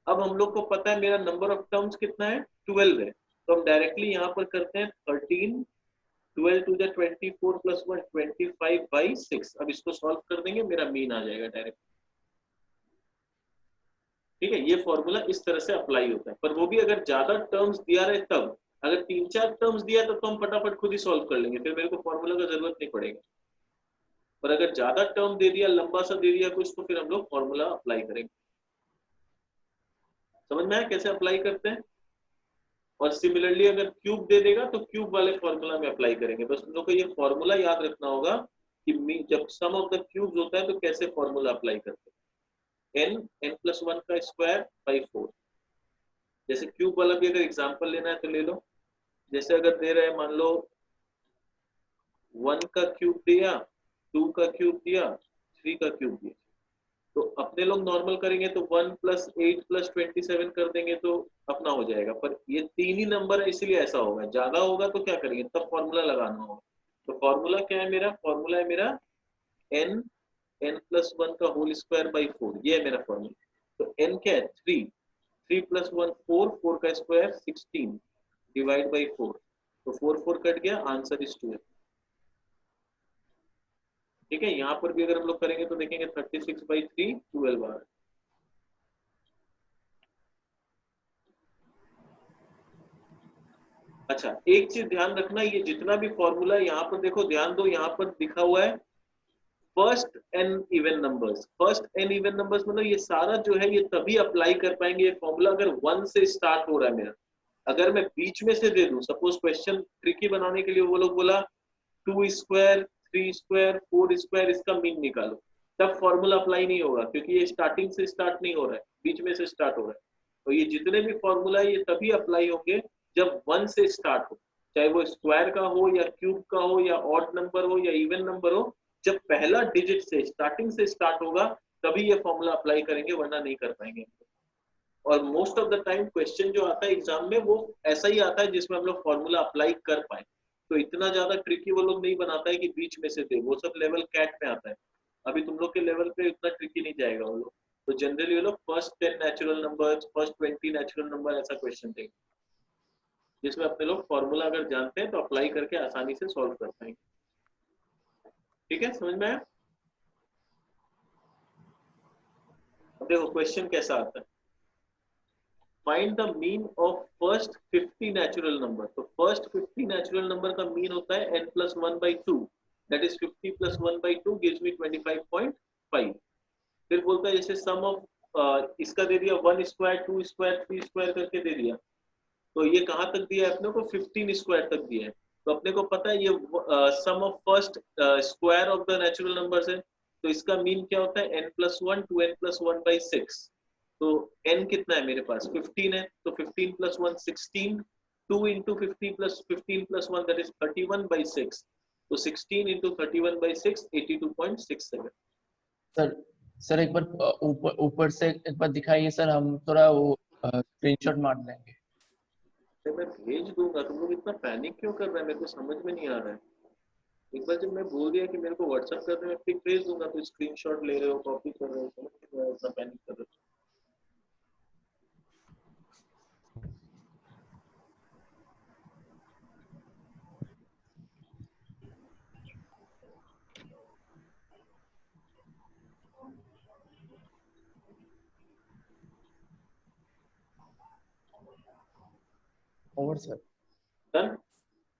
अब हम लोग को पता है मेरा नंबर ऑफ टर्म्स कितना है, 12 है। तो हम डायरेक्टली यहाँ पर करते हैं 13 12 टू द 24 प्लस 1 25 बाई 6। अब इसको सॉल्व कर देंगे, मेरा मीन आ जाएगा डायरेक्ट। ठीक है, ये फॉर्मूला इस तरह से अप्लाई होता है। पर वो भी अगर ज्यादा टर्म्स दिया रहे तब, अगर 3-4 टर्म्स दिया तो हम फटाफट खुद ही सॉल्व कर लेंगे, फिर मेरे को फॉर्मूला का जरूरत नहीं पड़ेगा। पर अगर ज्यादा टर्म दे दिया, लंबा सा दे दिया कुछ, तो फिर हम लोग फॉर्मूला अप्लाई करेंगे। समझ में आया कैसे अप्लाई करते हैं। और सिमिलरली अगर क्यूब दे देगा तो क्यूब वाले फॉर्मूला में अप्लाई करेंगे। बस तुम लोग को ये फॉर्मूला याद रखना होगा कि जब सम ऑफ द क्यूब्स होता है तो कैसे फॉर्मूला अप्लाई करते हैं। n प्लस 1 का स्क्वायर बाई 4। जैसे क्यूब वाला भी अगर एग्जांपल लेना है तो ले लो। जैसे अगर दे रहे हैं मान लो 1 का क्यूब दिया, 2 का क्यूब दिया, 3 का क्यूब दिया, तो अपने लोग नॉर्मल करेंगे तो 1 + 8 + 27 कर देंगे तो अपना हो जाएगा। पर ये तीन ही नंबर है इसलिए ऐसा होगा, ज्यादा होगा तो क्या करेंगे, तब फॉर्मूला लगाना होगा। तो फॉर्मूला क्या है मेरा, फॉर्मूला है मेरा n n+1 का होल स्क्वायर बाई 4, ये है मेरा फॉर्मूला। तो n क्या है 3, 3 + 1 4, 4 का स्क्वायर 16 डिवाइड बाई 4, तो 4 4 कट गया, आंसर इज 12। ठीक है, यहाँ पर भी अगर हम लोग करेंगे तो देखेंगे 36/3 12 बार। अच्छा, एक चीज ध्यान रखना, ये जितना भी फॉर्मूला है यहाँ पर देखो, ध्यान दो, यहाँ पर लिखा हुआ है first n even numbers. First n even numbers मतलब ये सारा जो है ये तभी अप्लाई कर पाएंगे ये फॉर्मूला अगर 1 से स्टार्ट हो रहा है मेरा। अगर मैं बीच में से दे दूं, सपोज क्वेश्चन ट्रिकी बनाने के लिए वो लोग बोला 2 स्क्वायर 3 स्क्वायर 4 स्क्वायर इसका मीन निकालो, तब फॉर्मूला अप्लाई नहीं होगा क्योंकि ये स्टार्टिंग से स्टार्ट नहीं हो रहा है, बीच में से स्टार्ट हो रहा है। तो ये जितने भी फॉर्मूला है ये तभी अप्लाई होंगे जब 1 से स्टार्ट हो, चाहे वो स्क्वायर का हो या क्यूब का हो या ऑड नंबर हो या इवन नंबर हो, जब पहला डिजिट से स्टार्टिंग से स्टार्ट होगा तभी ये फॉर्मूला अप्लाई करेंगे, वरना नहीं कर पाएंगे। और most of the time question जो आता है एग्जाम में वो ऐसा ही आता है जिसमें हम लोग फॉर्मूला अप्लाई कर पाए। तो इतना ज्यादा ट्रिकी वो लोग नहीं बनाता है कि बीच में से दे, वो सब लेवल कैट में आता है। अभी तुम लोग के लेवल पे इतना ट्रिकी नहीं जाएगा वो लोग। तो जनरली वो लोग first 10 natural numbers, first 20 natural number ऐसा क्वेश्चन देंगे जिसमें अपने लोग फॉर्मूला अगर जानते हैं तो अप्लाई करके आसानी से सॉल्व कर पाएंगे। ठीक है, समझ में आया? अब देखो क्वेश्चन कैसा आता है, find the mean of first 50 natural number. तो फर्स्ट 50 नेचुरल नंबर का मीन होता है n+1/2, that is 50 + 1/2 gives me 25.5। फिर बोलता है जैसे सम ऑफ इसका दे दिया 1 स्क्वायर 2 स्क्वायर 3 स्क्वायर करके दे दिया, तो ये कहां तक दिया है अपने को, 15 स्क्वायर तक दिया है। तो अपने को पता है ये sum of first square of the natural numbers है, तो इसका मीन क्या होता है n+1 2n+1/6। तो n कितना है मेरे पास 15 है, तो 15 + 1 16, 2 × 50 + 15 + 1 दैट इज 31/6, तो 16 × 31/6 82.67।
सर एक बार ऊपर ऊपर से एक बार दिखाइए सर, हम थोड़ा वो स्क्रीनशॉट मार लेंगे।
मैं भेज दूंगा, तुम लोग इतना पैनिक क्यों कर रहे हैं, मेरे को समझ में नहीं आ रहा है। एक बार जब मैं बोल दिया कि मेरे को व्हाट्सएप कर दे, मैं पिक भेज दूंगा, तो स्क्रीनशॉट ले रहे हो, कॉपी कर रहे हो, समझ नहीं आ रहा है, इतना पैनिक कर रहे हो।
Over sir.
Done?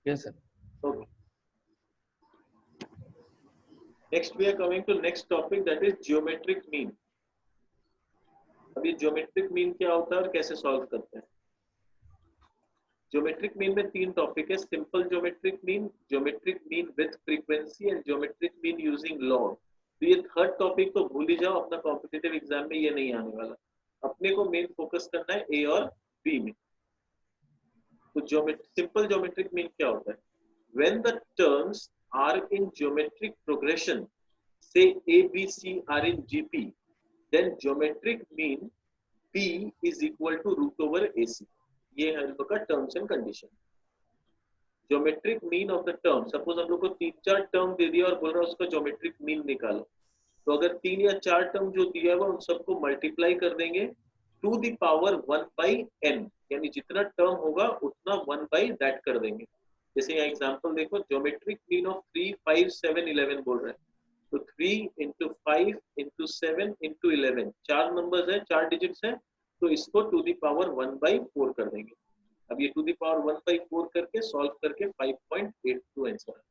Yes sir.
Okay. Next we are coming to next topic, that is geometric mean. अभी geometric mean क्या होता है और कैसे सॉल्व करते हैं। geometric mean में तीन टॉपिक है, simple geometric mean, geometric mean with frequency and geometric mean using log। तो ये थर्ड टॉपिक तो भूल ही जाओ, अपना कॉम्पिटिटिव एग्जाम में ये नहीं आने वाला। अपने को मेन फोकस करना है ए और बी में। तो सिंपल geometric mean क्या होता है, when the terms are in geometric progression, say A, B, C are in GP, then geometric mean P is equal to √AC। ये है हम लोग का terms and condition. Geometric mean of the term, suppose हम लोग को 3-4 term दे दिया और बोल रहा है उसका ज्योमेट्रिक मीन निकालो, तो अगर 3 या 4 टर्म जो दिया है उन सबको मल्टीप्लाई कर देंगे टू द पावर 1/n, यानी जितना टर्म होगा उतना 1/that कर देंगे। जैसे यहाँ एग्जांपल देखो, ज्योमेट्रिक मीन ऑफ 3 5 7 11 बोल रहे हैं, तो 3 × 5 × 7 × 11 4 नंबर्स है, 4 डिजिट्स है, तो इसको टू द पावर 1/4 कर देंगे। अब ये टू द पावर 1/4 करके सॉल्व करके 5.82 आंसर।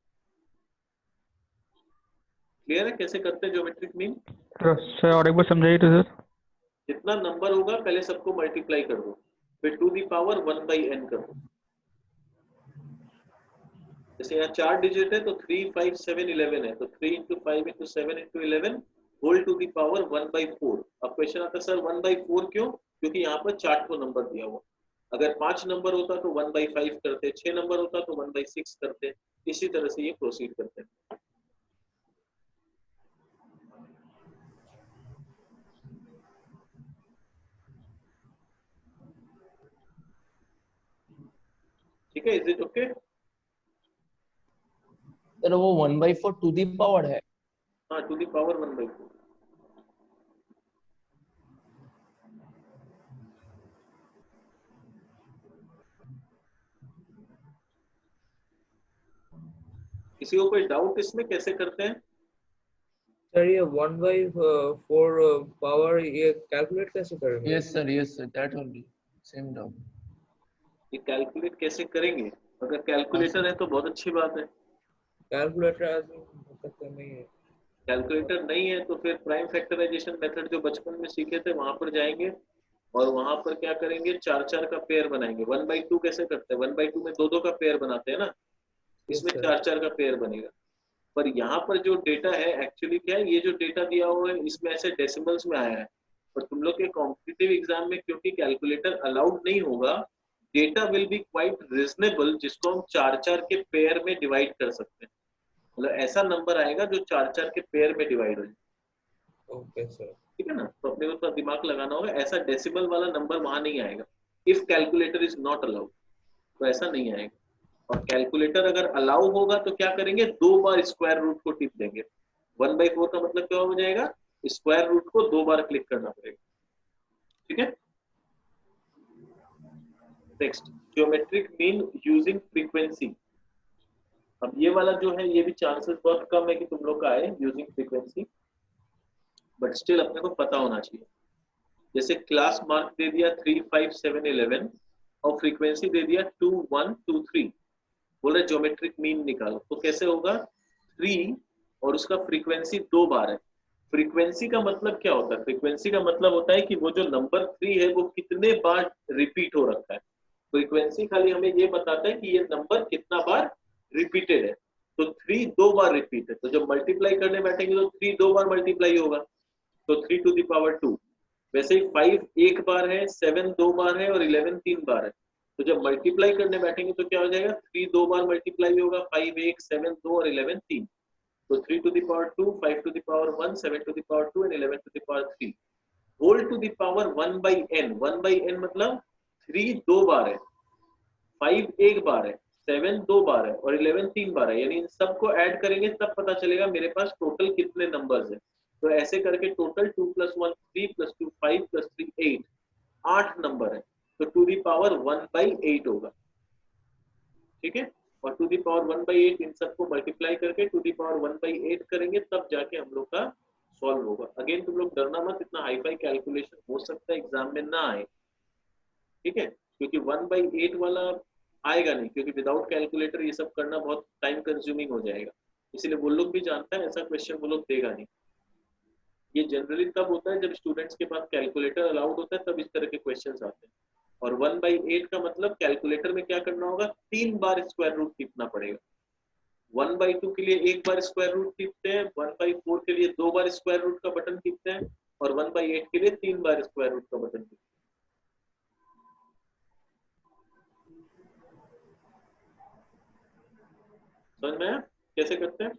क्लियर है कैसे करते हैं ज्योमेट्रिक मीन?
सर और एक बार समझाइए तो सर।
जितना नंबर होगा पहले सबको मल्टीप्लाई कर दो, फिर टू द पावर 1/n कर दो। जैसे यहाँ 4 डिजिट है तो 3 5 7 11 है, तो 3 × 5 × 7 × 11 होल टू द पावर 1/4। अब क्वेश्चन आता है सर 1/4 क्यों? क्योंकि यहाँ पर 4 को नंबर दिया हुआ, अगर 5 नंबर होता तो 1/5 करते, 6 नंबर होता तो 1/6 करते। इसी तरह से ये प्रोसीड करते हैं। ठीक है, इज इट ओके?
सर वो 1/4 टू दी पावर है।
हाँ, टू दी पावर 1/4। किसी को कोई डाउट इसमें कैसे करते हैं?
सर ये 1/4 पावर ये कैलकुलेट कैसे करेंगे?
Yes sir that only same doubt.
ये कैलकुलेट कैसे करेंगे? अगर
हाँ
कैलकुलेटर
सर।
है तो बहुत अच्छी बात है।
कैलकुलेटर आज तक नहीं है।
कैलकुलेटर नहीं है तो फिर प्राइम फैक्टराइजेशन मेथड जो बचपन में सीखे थे वहां पर जाएंगे और वहां पर क्या करेंगे, 4-4 का पेयर बनाएंगे। 1/2 कैसे करते हैं? 1/2 में 2-2 का पेयर बनाते हैं ना,
यस
इसमें
सर।
4-4 का पेयर बनेगा। पर यहाँ पर जो डेटा है एक्चुअली क्या है, ये जो डेटा दिया हुआ है इसमें ऐसे डेसिमल्स में आया है। और तुम लोग के कॉम्पिटिटिव एग्जाम में क्योंकि कैलकुलेटर अलाउड नहीं होगा, data will be quite reasonable, जिसको हम 4-4 के पेयर में डिवाइड कर सकते हैं। मतलब ऐसा नंबर आएगा जो 4-4 के पेयर में डिवाइड हो जाए।
Okay sir.
ठीक है ना? तो अपने को थोड़ा दिमाग लगाना होगा, ऐसा डेसिमल वाला नंबर वहां नहीं आएगा। If calculator is not allowed तो ऐसा नहीं आएगा। और कैलकुलेटर अगर अलाउ होगा तो क्या करेंगे, 2 बार स्क्वायर रूट को टिप देंगे। 1/4 का मतलब क्या हो जाएगा, स्क्वायर रूट को 2 बार क्लिक करना पड़ेगा। ठीक है, next, geometric mean using frequency. अब ये वाला जो है ये भी चांसेस बहुत कम है कि तुम लोग का आए यूजिंग फ्रीक्वेंसी, बट स्टिल अपने को पता होना चाहिए। जैसे क्लास मार्क दे दिया 3, 5, 7, 11 और फ्रीक्वेंसी दे दिया 2, 1, 2, 3। बोल रहे ज्योमेट्रिक मीन निकालो, तो कैसे होगा, 3 और उसका फ्रीक्वेंसी 2 बार है। फ्रीक्वेंसी का मतलब क्या होता है? फ्रीक्वेंसी का मतलब होता है कि वो जो नंबर 3 है वो कितने बार रिपीट हो रखा है। फ्रीक्वेंसी खाली हमें ये बताता है कि ये नंबर कितना बार रिपीटेड है। तो 3 2 बार रिपीट है, तो जब मल्टीप्लाई करने बैठेंगे तो 3 2 बार मल्टीप्लाई होगा, तो 3 टू द पावर 2। वैसे ही 5 एक बार है, 7 2 बार है और 11 3 बार है। तो जब मल्टीप्लाई करने बैठेंगे तो क्या हो जाएगा, 3 2 बार मल्टीप्लाई होगा, 5 1, 7 2 और 11 3। तो 3 to the power 2, 5 to the power 1, 7 to the power 2 and 11 to the power 3 whole to the power 1/n। 1/n मतलब 3 2 बार है, 5 एक बार है, 7 2 बार है और 11 3 बार है। यानी इन सबको ऐड करेंगे तब पता चलेगा मेरे पास टोटल कितने नंबर्स है। तो ऐसे करके टोटल 2 + 1 3 + 2 5 + 3 8, 8 नंबर है। तो टू दी पावर 1/8 होगा। ठीक है, और टू दी पावर 1/8 इन सबको मल्टीप्लाई करके टू दी पावर 1/8 करेंगे तब जाके हम लोग का सॉल्व होगा। अगेन तुम लोग डरना मत, इतना हाई फाई कैलकुलेशन हो सकता है एग्जाम में ना आए। ठीक है, क्योंकि 1/8 वाला आएगा नहीं, क्योंकि विदाउट कैलकुलेटर ये सब करना बहुत टाइम कंज्यूमिंग हो जाएगा। इसलिए वो लोग भी जानता है ऐसा क्वेश्चन वो लोग देगा नहीं। ये जनरली तब होता है जब स्टूडेंट्स के पास कैलकुलेटर अलाउड होता है, तब इस तरह के क्वेश्चंस आते हैं। और 1/8 का मतलब कैलकुलेटर में क्या करना होगा, 3 बार स्क्वायर रूट टिपना पड़ेगा। 1/2 के लिए 1 बार स्क्वायर रूट टिपते हैं, 1/4 के लिए 2 बार स्क्वायर रूट का बटन टिपते हैं और 1/8 के लिए 3 बार स्क्वायर रूट का बटन टिपते हैं। समझ में आया कैसे करते हैं?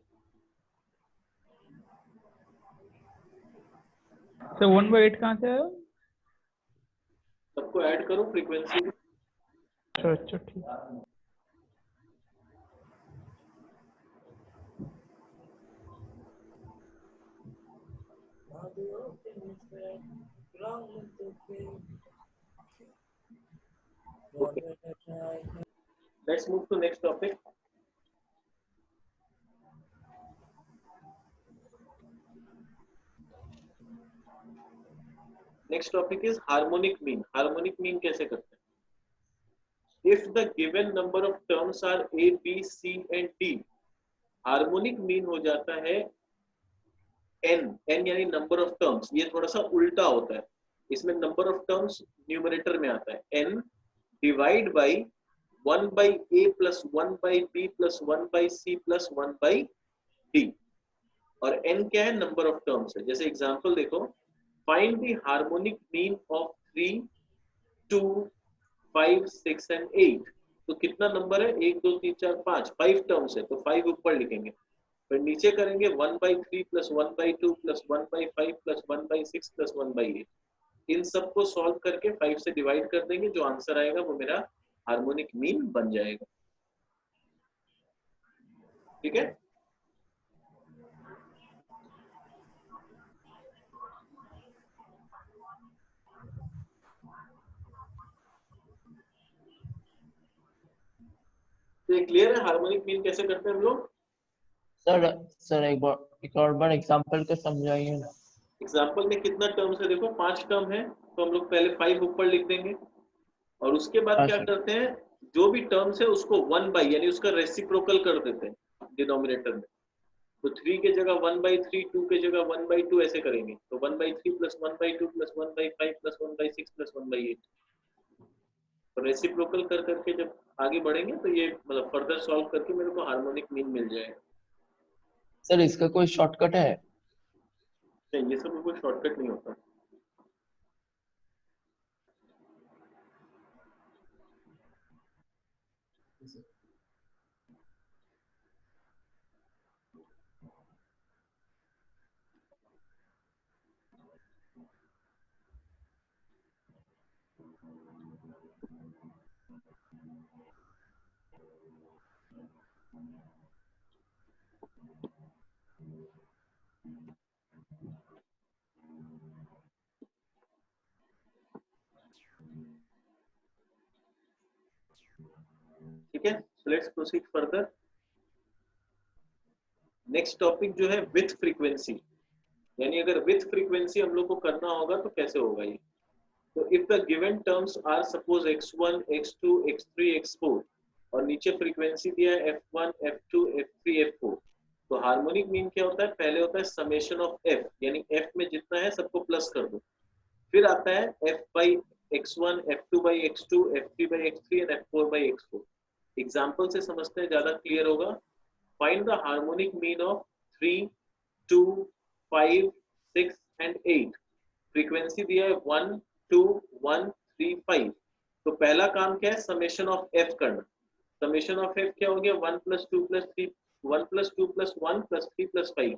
सर 1/8 कहाँ से आया?
सबको ऐड करो फ्रीक्वेंसी में।
अच्छा ठीक।
Okay, let's move to next topic. Next topic is harmonic mean. Harmonic mean कैसे करते हैं? If the given number of terms are A, B, C and D, harmonic mean हो जाता है n। n यानी नंबर ऑफ टर्म्स। ये थोड़ा सा उल्टा होता है, इसमें नंबर ऑफ टर्म्स न्यूमरेटर में आता है n divide by 1/a + 1/b + 1/c + 1/d। और n क्या है, नंबर ऑफ टर्म्स है। जैसे एग्जांपल देखो, find the harmonic mean of 3, 2, 5 6 and 8। तो कितना नंबर है? 1 2 3 4 5, 5 टर्म्स है, तो 5 ऊपर लिखेंगे। फिर नीचे करेंगे 1/3 प्लस 1/2 प्लस 1/5 प्लस 1/6 प्लस 1/8। इन सबको सॉल्व करके 5 से डिवाइड कर देंगे, जो आंसर आएगा वो मेरा हार्मोनिक मीन बन जाएगा। ठीक है, तो ये क्लियर है हार्मोनिक मीन कैसे करते हैं हम लोग?
सर सर एक और बार एग्जांपल को समझाइए ना।
एग्जाम्पल में कितना टर्म्स है? देखो 5 टर्म है, तो हम लोग पहले 5 ऊपर लिख देंगे और उसके बाद
हाँ
क्या
सर।
करते हैं, जो भी टर्म्स है उसको 1/, यानी उसका रेसिप्रोकल कर देते हैं डिनोमिनेटर में। तो 3 के जगह 1/3, 2 के जगह 1/2 ऐसे करेंगे। तो 1/3 प्लस 1/2 प्लस 1/5 प्लस 1/6 प्लस 1/8। तो रेसिप्रोकल कर करके जब आगे बढ़ेंगे तो ये मतलब फर्दर सॉल्व करके मेरे को हार्मोनिक मीन मिल जाएगा।
सर इसका कोई शॉर्टकट है?
नहीं, ये सब कोई शॉर्टकट नहीं होता। ठीक है, let's proceed further. Next topic जो है विथ फ्रीक्वेंसी, यानी अगर विथ फ्रीक्वेंसी हम लोग को करना होगा तो कैसे होगा ये। तो if the given terms are suppose x1 x2 x3 x4 और नीचे फ्रीक्वेंसी दिया है f1 f2 f3 f4, तो हार्मोनिक मीन क्या होता है? पहले होता है समेशन ऑफ f, यानी f में जितना है सबको प्लस कर दो। फिर आता है f by x1 f2 by x2 f3 by x3 and f4 by x4। Example से समझते हैं, ज्यादा क्लियर होगा। Find the harmonic mean of 3 2 5 6 and 8। Frequency दिया है 1 2 1 3 5। तो पहला काम क्या है? समेशन ऑफ f करना। समेशन ऑफ f क्या हो गया? 1 + 2 + 3, 1 + 2 + 1 + 3 + 5,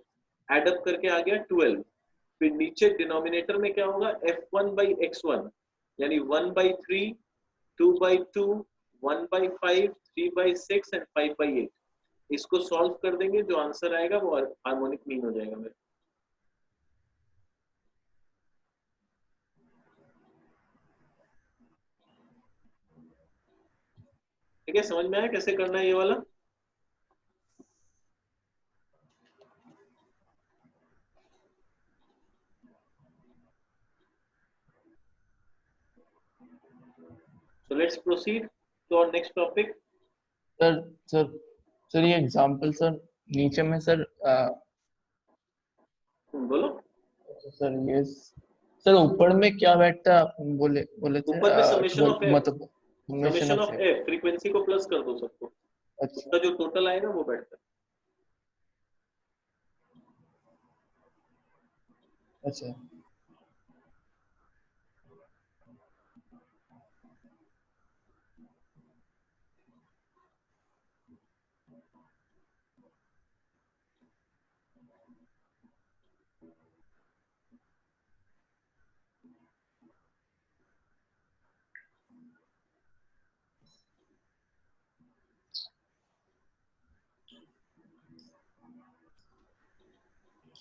एड अप करके आ गया 12। फिर नीचे डिनोमिनेटर में क्या होगा? f1 by x1, यानी 1/3 2/2 1/5 3/6 एंड 5/8। इसको सॉल्व कर देंगे, जो आंसर आएगा वो हार्मोनिक मीन हो जाएगा मेरा। ठीक है, समझ में आया कैसे करना है ये वाला? So let's proceed to our next topic.
Sir sir sir ये एग्जांपल सर नीचे में सर
बोलो।
सर ये सर ऊपर में क्या बैठता है? आप बोले बोले थे
ऊपर में समेशन ऑफ f,
मतलब
समेशन ऑफ f, फ्रीक्वेंसी को प्लस कर दो सबको,
अच्छा
उसका जो टोटल आएगा वो बैठता है।
अच्छा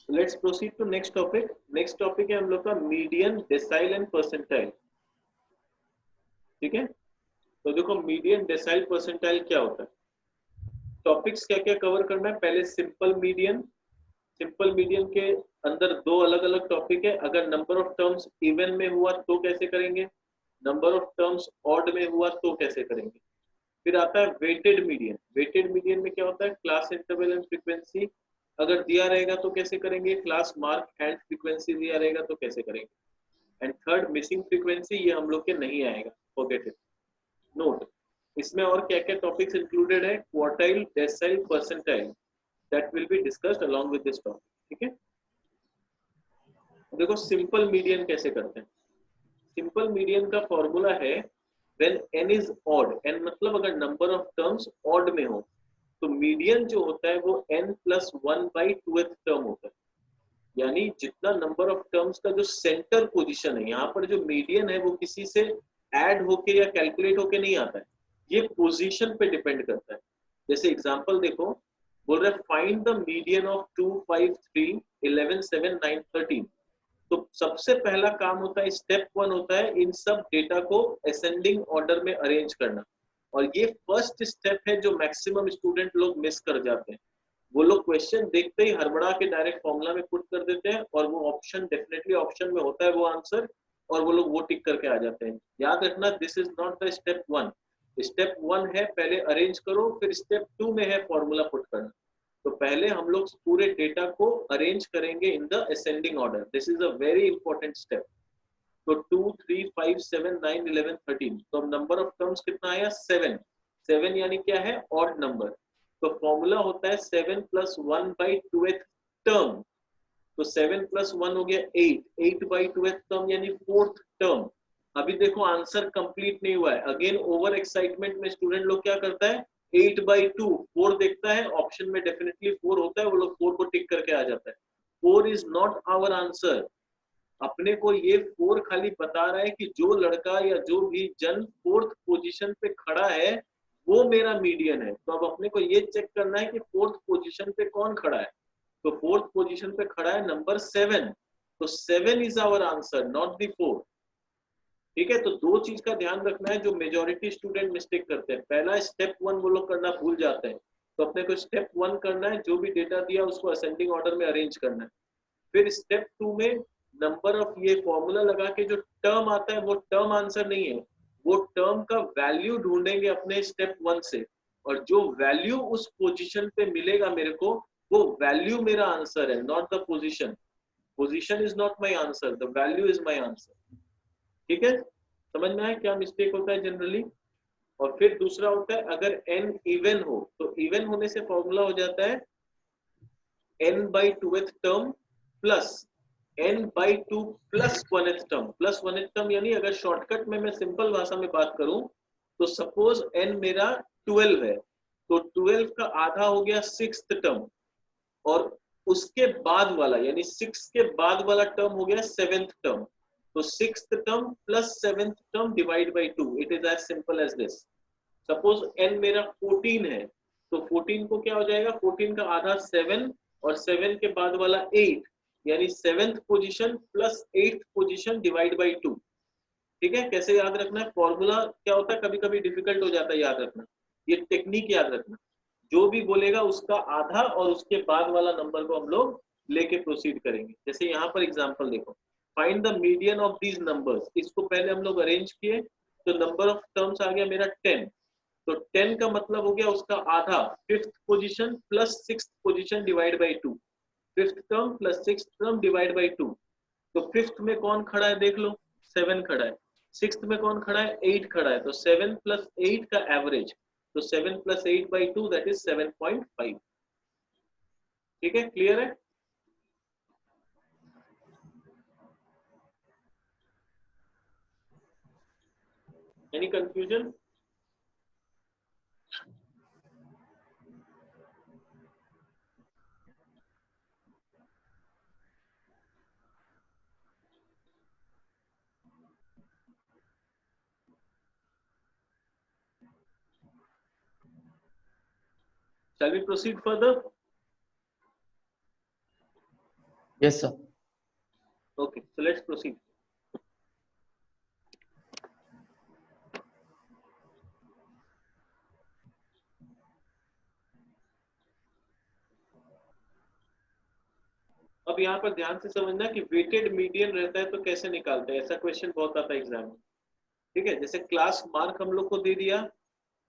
let's proceed to next topic. Next topic है हम लोग का मीडियन, डेसाइल एंड परसेंटाइल। ठीक है, तो देखो मीडियन, डेसाइल, परसेंटाइल क्या होता है। टॉपिक्स क्या क्या कवर करना है? पहले सिंपल मीडियन। सिंपल मीडियन के अंदर दो अलग अलग टॉपिक है। अगर नंबर ऑफ टर्म्स इवन में हुआ तो कैसे करेंगे, नंबर ऑफ टर्म्स ऑड में हुआ तो कैसे करेंगे। फिर आता है वेटेड मीडियन। वेटेड मीडियन में क्या होता है? क्लास इंटरवल एंड फ्रीक्वेंसी अगर दिया रहेगा तो कैसे करेंगे, क्लास मार्क एंड फ्रीक्वेंसी दिया रहेगा तो कैसे करेंगे। एंड थर्ड मिसिंग फ्रीक्वेंसी, ये हम लोग के नहीं आएगा, फॉरगेट इट। नोट, इसमें और क्या क्या टॉपिक्स इंक्लूडेड है? Quartile, decyl, percentile, that will be discussed along with this topic. ठीक है, देखो सिंपल मीडियन कैसे करते हैं। सिंपल मीडियन का फॉर्मूला है when n is odd, n मतलब अगर नंबर ऑफ टर्म्स ऑड में हो, तो मीडियन जो होता है वो n प्लस 1/2th टर्म होता है। यानी जितना नंबर ऑफ टर्म्स का जो सेंटर पोजीशन है, यहाँ पर जो मीडियन है वो किसी से ऐड होके या कैलकुलेट होके नहीं आता है, ये पोजीशन पे डिपेंड करता है। जैसे एग्जांपल देखो, बोल रहे फाइंड द मीडियन ऑफ 2, 5, 3, 11, 7, 9, 13। तो सबसे पहला काम होता है, स्टेप 1 होता है इन सब डेटा को असेंडिंग ऑर्डर में अरेंज करना। और ये फर्स्ट स्टेप है जो मैक्सिमम स्टूडेंट लोग मिस कर जाते हैं। वो लोग क्वेश्चन देखते ही हड़बड़ा के डायरेक्ट फॉर्मूला में पुट कर देते हैं, और वो ऑप्शन डेफिनेटली ऑप्शन में होता है वो आंसर, और वो लोग वो टिक करके आ जाते हैं। याद रखना, this is not the step 1। Step 1 है पहले अरेंज करो, फिर स्टेप 2 में है फॉर्मूला पुट करना। तो पहले हम लोग पूरे डेटा को अरेंज करेंगे in the ascending order. This is a very important step. तो 2, 3, 5, 7, 9, 11, 13। तो नंबर ऑफ टर्म्स कितना आया? 7। 7 यानी क्या है? Odd number. तो फॉर्मूला होता है 7 प्लस 1/2th टर्म। तो 7 प्लस 1 हो गया 8, 8/2th टर्म यानी 4th टर्म। अभी देखो आंसर कंप्लीट नहीं हुआ है। अगेन ओवर एक्साइटमेंट में स्टूडेंट लोग क्या करता है, 8/2 4 देखता है, ऑप्शन में डेफिनेटली 4 होता है, वो लोग 4 को टिक करके आ जाता है। 4 इज नॉट आवर आंसर। अपने को ये 4 खाली बता रहा है कि जो लड़का या जो भी जन 4th पोजीशन पे खड़ा है वो मेरा मीडियन है। तो अब अपने को ये चेक करना है कि 4th पोजीशन पे कौन खड़ा है। तो 4th पोजीशन पे खड़ा है नंबर 7। तो 7 is our answer, not the 4। ठीक है, तो दो चीज का ध्यान रखना है जो मेजॉरिटी स्टूडेंट मिस्टेक करते हैं। पहला स्टेप 1 वो लोग करना भूल जाते हैं। तो अपने को स्टेप 1 करना है, जो भी डेटा दिया उसको असेंडिंग ऑर्डर में अरेंज करना है। फिर स्टेप 2 में नंबर ऑफ ये फॉर्मूला लगा के जो टर्म आता है वो टर्म आंसर नहीं है, वो टर्म का वैल्यू ढूंढेंगे अपने स्टेप 1 से, और जो वैल्यू उस पोजीशन पे मिलेगा मेरे को, वो वैल्यू मेरा आंसर है, not the position. Position is not my answer, the value is my answer. ठीक है, समझ में आया क्या मिस्टेक होता है जनरली। और फिर दूसरा होता है अगर n इवन हो, तो इवन होने से फॉर्मूला हो जाता है n/2th term plus n/2 plus 1th term. Plus 1th term यानी अगर शॉर्टकट में मैं सिंपल भाषा में बात करूं तो सपोज n मेरा 12 है, तो 12 का आधा हो गया 6th टर्म, और उसके बाद वाला यानी 6 के बाद वाला टर्म हो गया 7th टर्म। तो 6th term plus 7th term divide by 2। It is as simple as this. Suppose n मेरा 14 है, तो 14 को क्या हो जाएगा, 14 का आधा 7 और 7 के बाद वाला 8, यानी 7th position plus 8th position divide by 2। ठीक है, कैसे याद रखना है, फॉर्मूला क्या होता है कभी कभी डिफिकल्ट हो जाता है याद रखना, ये टेक्निक याद रखना। जो भी बोलेगा उसका आधा और उसके बाद वाला नंबर को हम लोग लेके प्रोसीड करेंगे। जैसे यहाँ पर एग्जांपल देखो, find the median of these numbers. इसको पहले हम लोग अरेंज किए, तो नंबर ऑफ टर्म्स आ गया मेरा 10। तो 10 का मतलब हो गया उसका आधा 5th position plus 6th position divide by 2। 5th term plus 6th term divide by 2। तो 5th में कौन खड़ा है देख लो, 7 खड़ा है। 6th में कौन खड़ा है, 8 खड़ा है। तो 7 प्लस 8 का एवरेज, तो 7 प्लस 8/2 दैट इज 7.5। ठीक है, क्लियर है। Any confusion? Shall we proceed further?
Yes, sir.
Okay, so let's proceed. अब यहाँ पर ध्यान से समझना कि वेटेड मीडियन रहता है तो कैसे निकालते हैं, ऐसा क्वेश्चन बहुत आता है एग्जाम में। ठीक है, जैसे क्लास मार्क हम लोग को दे दिया,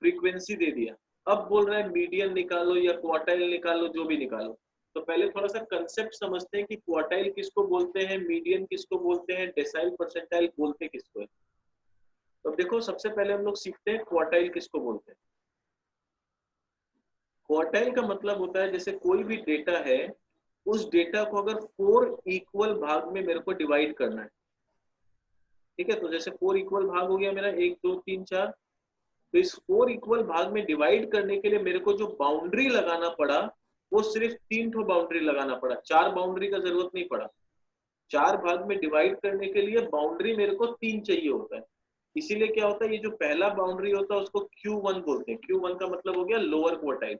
फ्रीक्वेंसी दे दिया, अब बोल रहा है मीडियन निकालो या क्वार्टाइल निकालो, जो भी निकालो। तो पहले थोड़ा सा कंसेप्ट समझते हैं कि क्वार्टाइल किसको बोलते हैं, मीडियन किसको बोलते हैं, डेसाइल परसेंटाइल बोलते किसको है। तो देखो सबसे पहले हम लोग सीखते हैं क्वार्टाइल किसको बोलते हैं। क्वार्टाइल का मतलब होता है जैसे कोई भी डेटा है, उस डेटा को अगर 4 इक्वल भाग में मेरे को डिवाइड करना है, ठीक है, तो जैसे 4 इक्वल भाग हो गया मेरा 1 2 3 4। तो इस 4 इक्वल भाग में डिवाइड करने के लिए मेरे को जो बाउंड्री लगाना पड़ा वो सिर्फ 3 ठो बाउंड्री लगाना पड़ा, 4 बाउंड्री का जरूरत नहीं पड़ा। 4 भाग में डिवाइड करने के लिए बाउंड्री मेरे को 3 चाहिए होता है। इसीलिए क्या होता है, ये जो पहला बाउंड्री होता है उसको Q1 बोलते हैं। Q1 का मतलब हो गया लोअर क्वार्टाइल,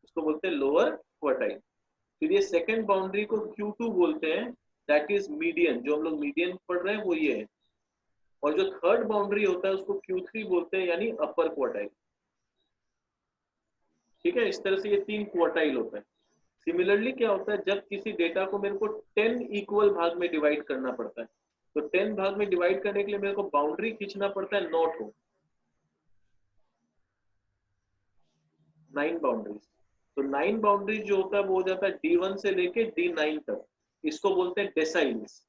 उसको बोलते हैं लोअर क्वार्टाइल। फिर ये सेकंड बाउंड्री को Q2 बोलते हैं, दैट इज मीडियन, जो हम लोग मीडियन पढ़ रहे हैं वो ये है। और जो थर्ड बाउंड्री होता है उसको Q3 बोलते हैं, यानी अपर क्वार्टाइल। ठीक है, इस तरह से ये 3 क्वार्टाइल होता है। सिमिलरली क्या होता है, जब किसी डेटा को मेरे को 10 इक्वल भाग में डिवाइड करना पड़ता है, तो 10 भाग में डिवाइड करने के लिए मेरे को बाउंड्री खींचना पड़ता है 9 ठो, 9 बाउंड्रीज। तो 9 बाउंड्रीज जो होता है वो हो जाता है D1 से लेके D9 तक। इसको बोलते हैं डेसाइल्स।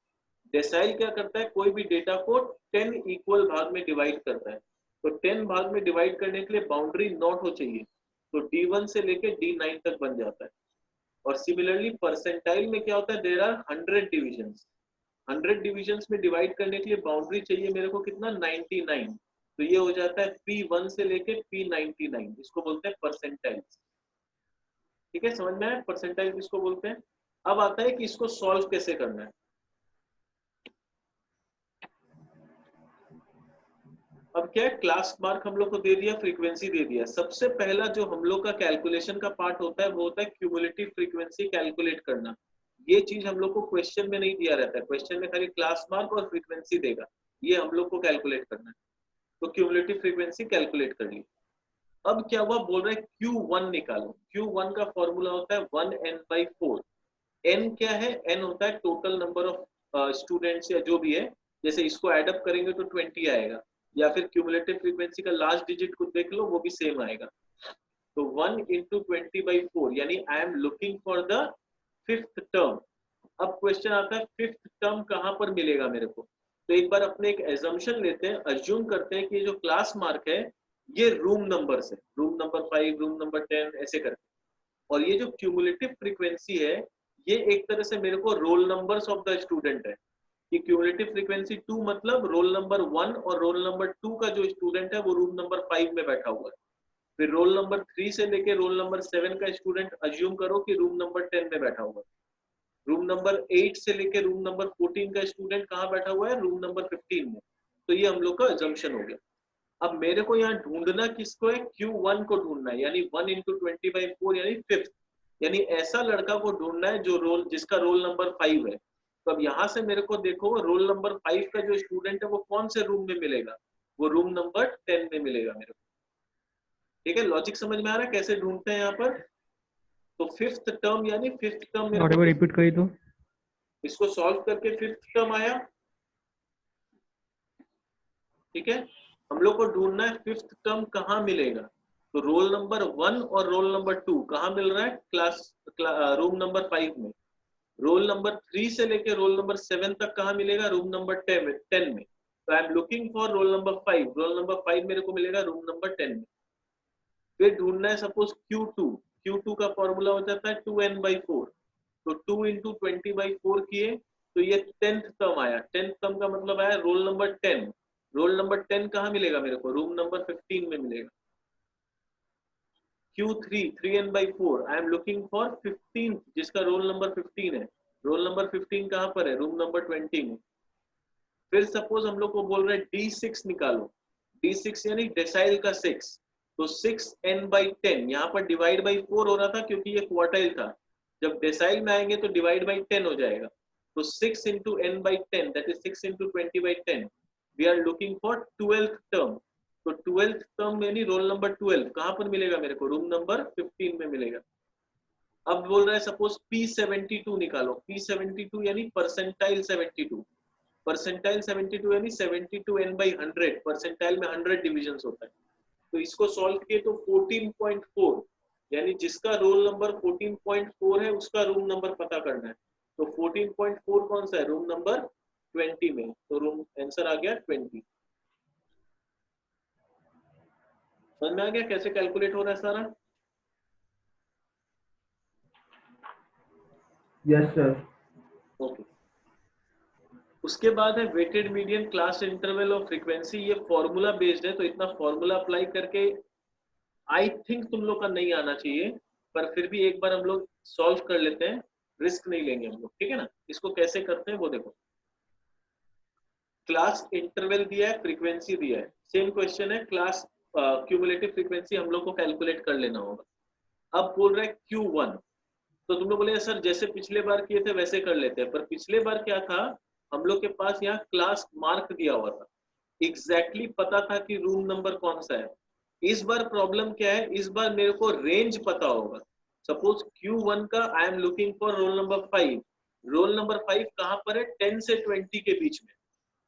डेसाइल क्या करता है, कोई भी डेटा को 10 इक्वल भाग में डिवाइड करता है। तो 10 भाग में डिवाइड करने के लिए बाउंड्री 9 ठो चाहिए, तो D1 से लेके D9 तक बन जाता है। और सिमिलरली परसेंटाइल में क्या होता है, देयर आर 100 डिविजन्स। 100 डिविजन्स में डिवाइड करने के लिए बाउंड्री चाहिए मेरे को कितना, 99। तो ये हो जाता है P1 से लेके P99, इसको बोलते हैं परसेंटाइल। ठीक है, समझ में आया परसेंटाइल किसको बोलते हैं। अब आता है कि इसको सॉल्व कैसे करना है। अब क्या है, क्लास मार्क हम लोग को दे दिया, फ्रीक्वेंसी दे दिया। सबसे पहला जो हम लोग का कैलकुलेशन का पार्ट होता है वो होता है क्यूमुलेटिव फ्रीक्वेंसी कैलकुलेट करना। ये चीज हम लोग को क्वेश्चन में नहीं दिया रहता है, क्वेश्चन में खाली क्लास मार्क और फ्रीक्वेंसी देगा, ये हम लोग को कैलकुलेट करना है। तो क्यूमुलेटिव फ्रीक्वेंसी कैलकुलेट कर ली। अब क्या हुआ, बोल रहे हैं Q1 निकालो। Q1 का फॉर्मूला होता है 1n/4। n क्या है, n होता है टोटल नंबर ऑफ स्टूडेंट्स या जो भी है। जैसे इसको एड अप करेंगे तो 20 आएगा, या फिर क्यूमुलेटिव फ्रीक्वेंसी का लास्ट डिजिट को देख लो वो भी सेम आएगा। तो 1 × 20/4, यानी I am looking for the 5th term. अब क्वेश्चन आता है 5th टर्म कहां पर मिलेगा मेरे को। तो एक बार अपने एक एजम्पशन लेते हैं, अज्यूम करते हैं कि ये जो क्लास मार्क है ये रूम नंबर से, रूम नंबर 5, रूम नंबर 10 ऐसे करके। और ये जो क्यूमुलेटिव फ्रीक्वेंसी है ये एक तरह से मेरे को roll numbers of the student है। कि क्यूमुलेटिव फ्रीक्वेंसी 2 मतलब रोल नंबर 1 और रोल नंबर 2 का जो स्टूडेंट है वो रूम नंबर 5 में बैठा हुआ है। फिर रोल नंबर 3 से लेके रोल नंबर 7 का स्टूडेंट अज्यूम करो कि रूम नंबर 10 में बैठा हुआ है। रूम नंबर 8 से लेके रूम नंबर 14 का स्टूडेंट कहाँ बैठा हुआ है, रूम नंबर 15 में। तो ये हम लोग का अजम्पशन हो गया। अब मेरे को यहाँ ढूंढना किसको है, Q1 को ढूंढना है, यानी 1 × 20/4 यानी 5th, यानी ऐसा लड़का को ढूंढना है जो जिसका रोल नंबर 5 है। तो अब यहाँ से मेरे को देखो रोल नंबर 5 का जो स्टूडेंट है वो कौन से रूम में मिलेगा, वो रूम नंबर 10 में मिलेगा मेरे को। ठीक है, लॉजिक समझ में आ रहा है कैसे ढूंढते हैं यहाँ पर। तो 5th टर्म यानी 5th टर्म मेरे
और एक
को,
बार रिपीट करी तो।
इसको सॉल्व करके 5th टर्म आया। ठीक है, हम लोग को ढूंढना है 5th टर्म कहाँ मिलेगा। तो रोल नंबर 1 और रोल नंबर 2 कहाँ मिल रहा है, रूम नंबर 5 में। रोल नंबर 3 से लेके रोल नंबर 7 तक कहाँ मिलेगा, रूम नंबर 10 में। तो I am looking for roll number 5, roll number 5 मेरे को मिलेगा रूम नंबर 10 में। फिर ढूंढना है सपोज Q2 का फॉर्मूला हो जाता है 2n/4। तो 2 × 20/4 किए तो ये 10th टर्म आया। 10th टर्म का मतलब आया रोल नंबर 10। रोल नंबर 10 कहाँ मिलेगा मेरे को, रूम नंबर 15 में मिलेगा। Q3 3n/4, I am looking for 15th जिसका रोल नंबर 15 है। रोल नंबर 15 कहाँ पर है, रूम नंबर 20 में। फिर सपोज हम लोग को बोल रहे हैं D6 निकालो। D6 यानी डेसाइल का 6। तो 6n/10, यहाँ पर डिवाइड बाई 4 हो रहा था क्योंकि ये क्वार्टाइल था। जब डेसाइल में आएंगे तो डिवाइड बाई 10 हो जाएगा। तो 6 × n/10 that is 6 × 20/10। We are looking for 12th term. तो 12th टर्म यानी रोल नंबर 12 कहाँ पर मिलेगा मेरे को, रूम नंबर 15 में मिलेगा। अब बोल रहा है सपोज P72 निकालो। P72 यानी परसेंटाइल 72। परसेंटाइल 72 यानी 72n/100। परसेंटाइल में 100 डिविजन्स होता है। तो इसको सॉल्व किए तो 14.4, यानी जिसका रोल नंबर 14.4 है उसका रूम नंबर पता करना है। तो 14.4 कौन सा है, रूम नंबर 20 में। तो रूम आंसर आ गया 20। समझ में आ गया कैसे कैलकुलेट हो रहा है सारा।
Yes sir.
ओके, उसके बाद है वेटेड मीडियन, क्लास इंटरवल और फ्रीक्वेंसी। ये फॉर्मूला बेस्ड है, तो इतना फॉर्मूला अप्लाई करके आई थिंक तुम लोग का नहीं आना चाहिए, पर फिर भी एक बार हम लोग सॉल्व कर लेते हैं, रिस्क नहीं लेंगे हम लोग, ठीक है ना। इसको कैसे करते हैं वो देखो। क्लास इंटरवल दिया है, फ्रीक्वेंसी दिया है, सेम क्वेश्चन है, क्लास क्यूमुलेटिव फ्रीक्वेंसी हम लोग को कैलकुलेट कर लेना होगा। अब बोल रहा है Q1, तो तुम लोग बोले सर जैसे पिछले बार किए थे वैसे कर लेते हैं, पर पिछले बार क्या था, हम लोग के पास यहाँ क्लास मार्क दिया हुआ था, एग्जैक्टली पता था कि रूम नंबर कौन सा है। इस बार प्रॉब्लम क्या है, इस बार मेरे को रेंज पता होगा। सपोज Q1 का I am looking for roll number 5, roll number 5 कहाँ पर है, 10 से 20 के बीच में।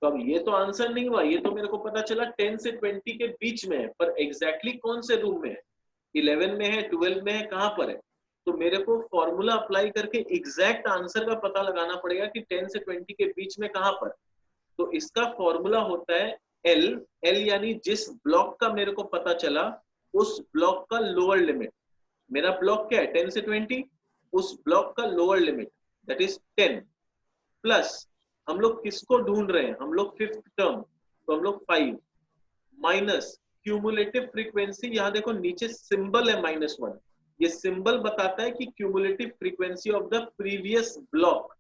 तो अब ये तो आंसर नहीं हुआ, ये तो मेरे को पता चला 10 से 20 के बीच में है, पर एग्जैक्टली कौन से रूम में है, 11 में है, 12 में है, कहाँ पर है। तो मेरे को फॉर्मूला अप्लाई करके एग्जैक्ट आंसर का पता लगाना पड़ेगा कि 10 से 20 के बीच में कहाँ पर। तो इसका फॉर्मूला होता है एल। एल यानी जिस ब्लॉक का मेरे को पता चला उस ब्लॉक का लोअर लिमिट। मेरा ब्लॉक क्या है 10 से 20, उस ब्लॉक का lower limit that is 10, plus हम लोग किसको ढूंढ रहे हैं, हम लोग फिफ्थ टर्म, तो हम लोग 5 माइनस क्यूमुलेटिव फ्रीक्वेंसी। यहाँ देखो नीचे सिंबल है -1, ये सिंबल बताता है कि cumulative frequency of the previous block.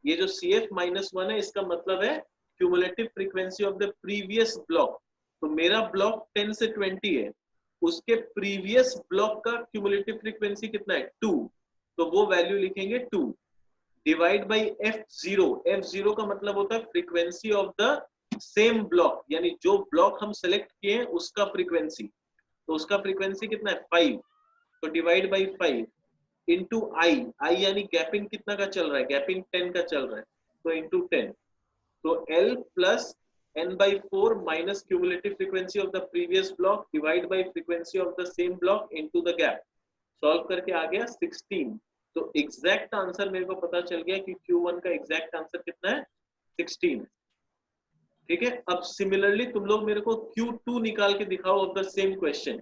ये जो CF-1 है इसका मतलब है cumulative frequency of the previous block. तो मेरा ब्लॉक 10 से 20 है, उसके प्रीवियस ब्लॉक का क्यूमुलेटिव फ्रीक्वेंसी कितना है 2, तो वो वैल्यू लिखेंगे 2 डिवाइड बाई F0। F0 का मतलब होता है frequency of the same block, यानी जो ब्लॉक हम सेलेक्ट किए हैं उसका फ्रीक्वेंसी। तो उसका फ्रीक्वेंसी कितना है 5, तो डिवाइड बाई 5 इंटू आई। आई यानी गैपिंग कितना का चल रहा है, गैपिंग 10 का चल रहा है, तो इंटू 10। तो L plus n/4 minus cumulative frequency of the previous block divide by frequency of the same block into the gap. Solve करके आ गया 16। तो एग्जैक्ट आंसर मेरे को पता चल गया कि Q1 का एग्जैक्ट आंसर कितना है 16। ठीक है, अब सिमिलरली तुम लोग मेरे को Q2 निकाल के दिखाओ ऑफ द सेम क्वेश्चन।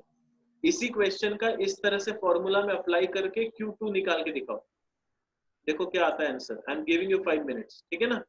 इसी क्वेश्चन का इस तरह से फॉर्मूला में अप्लाई करके Q2 निकाल के दिखाओ, देखो क्या आता है answer. I am giving you 5 minutes, ठीक है ना।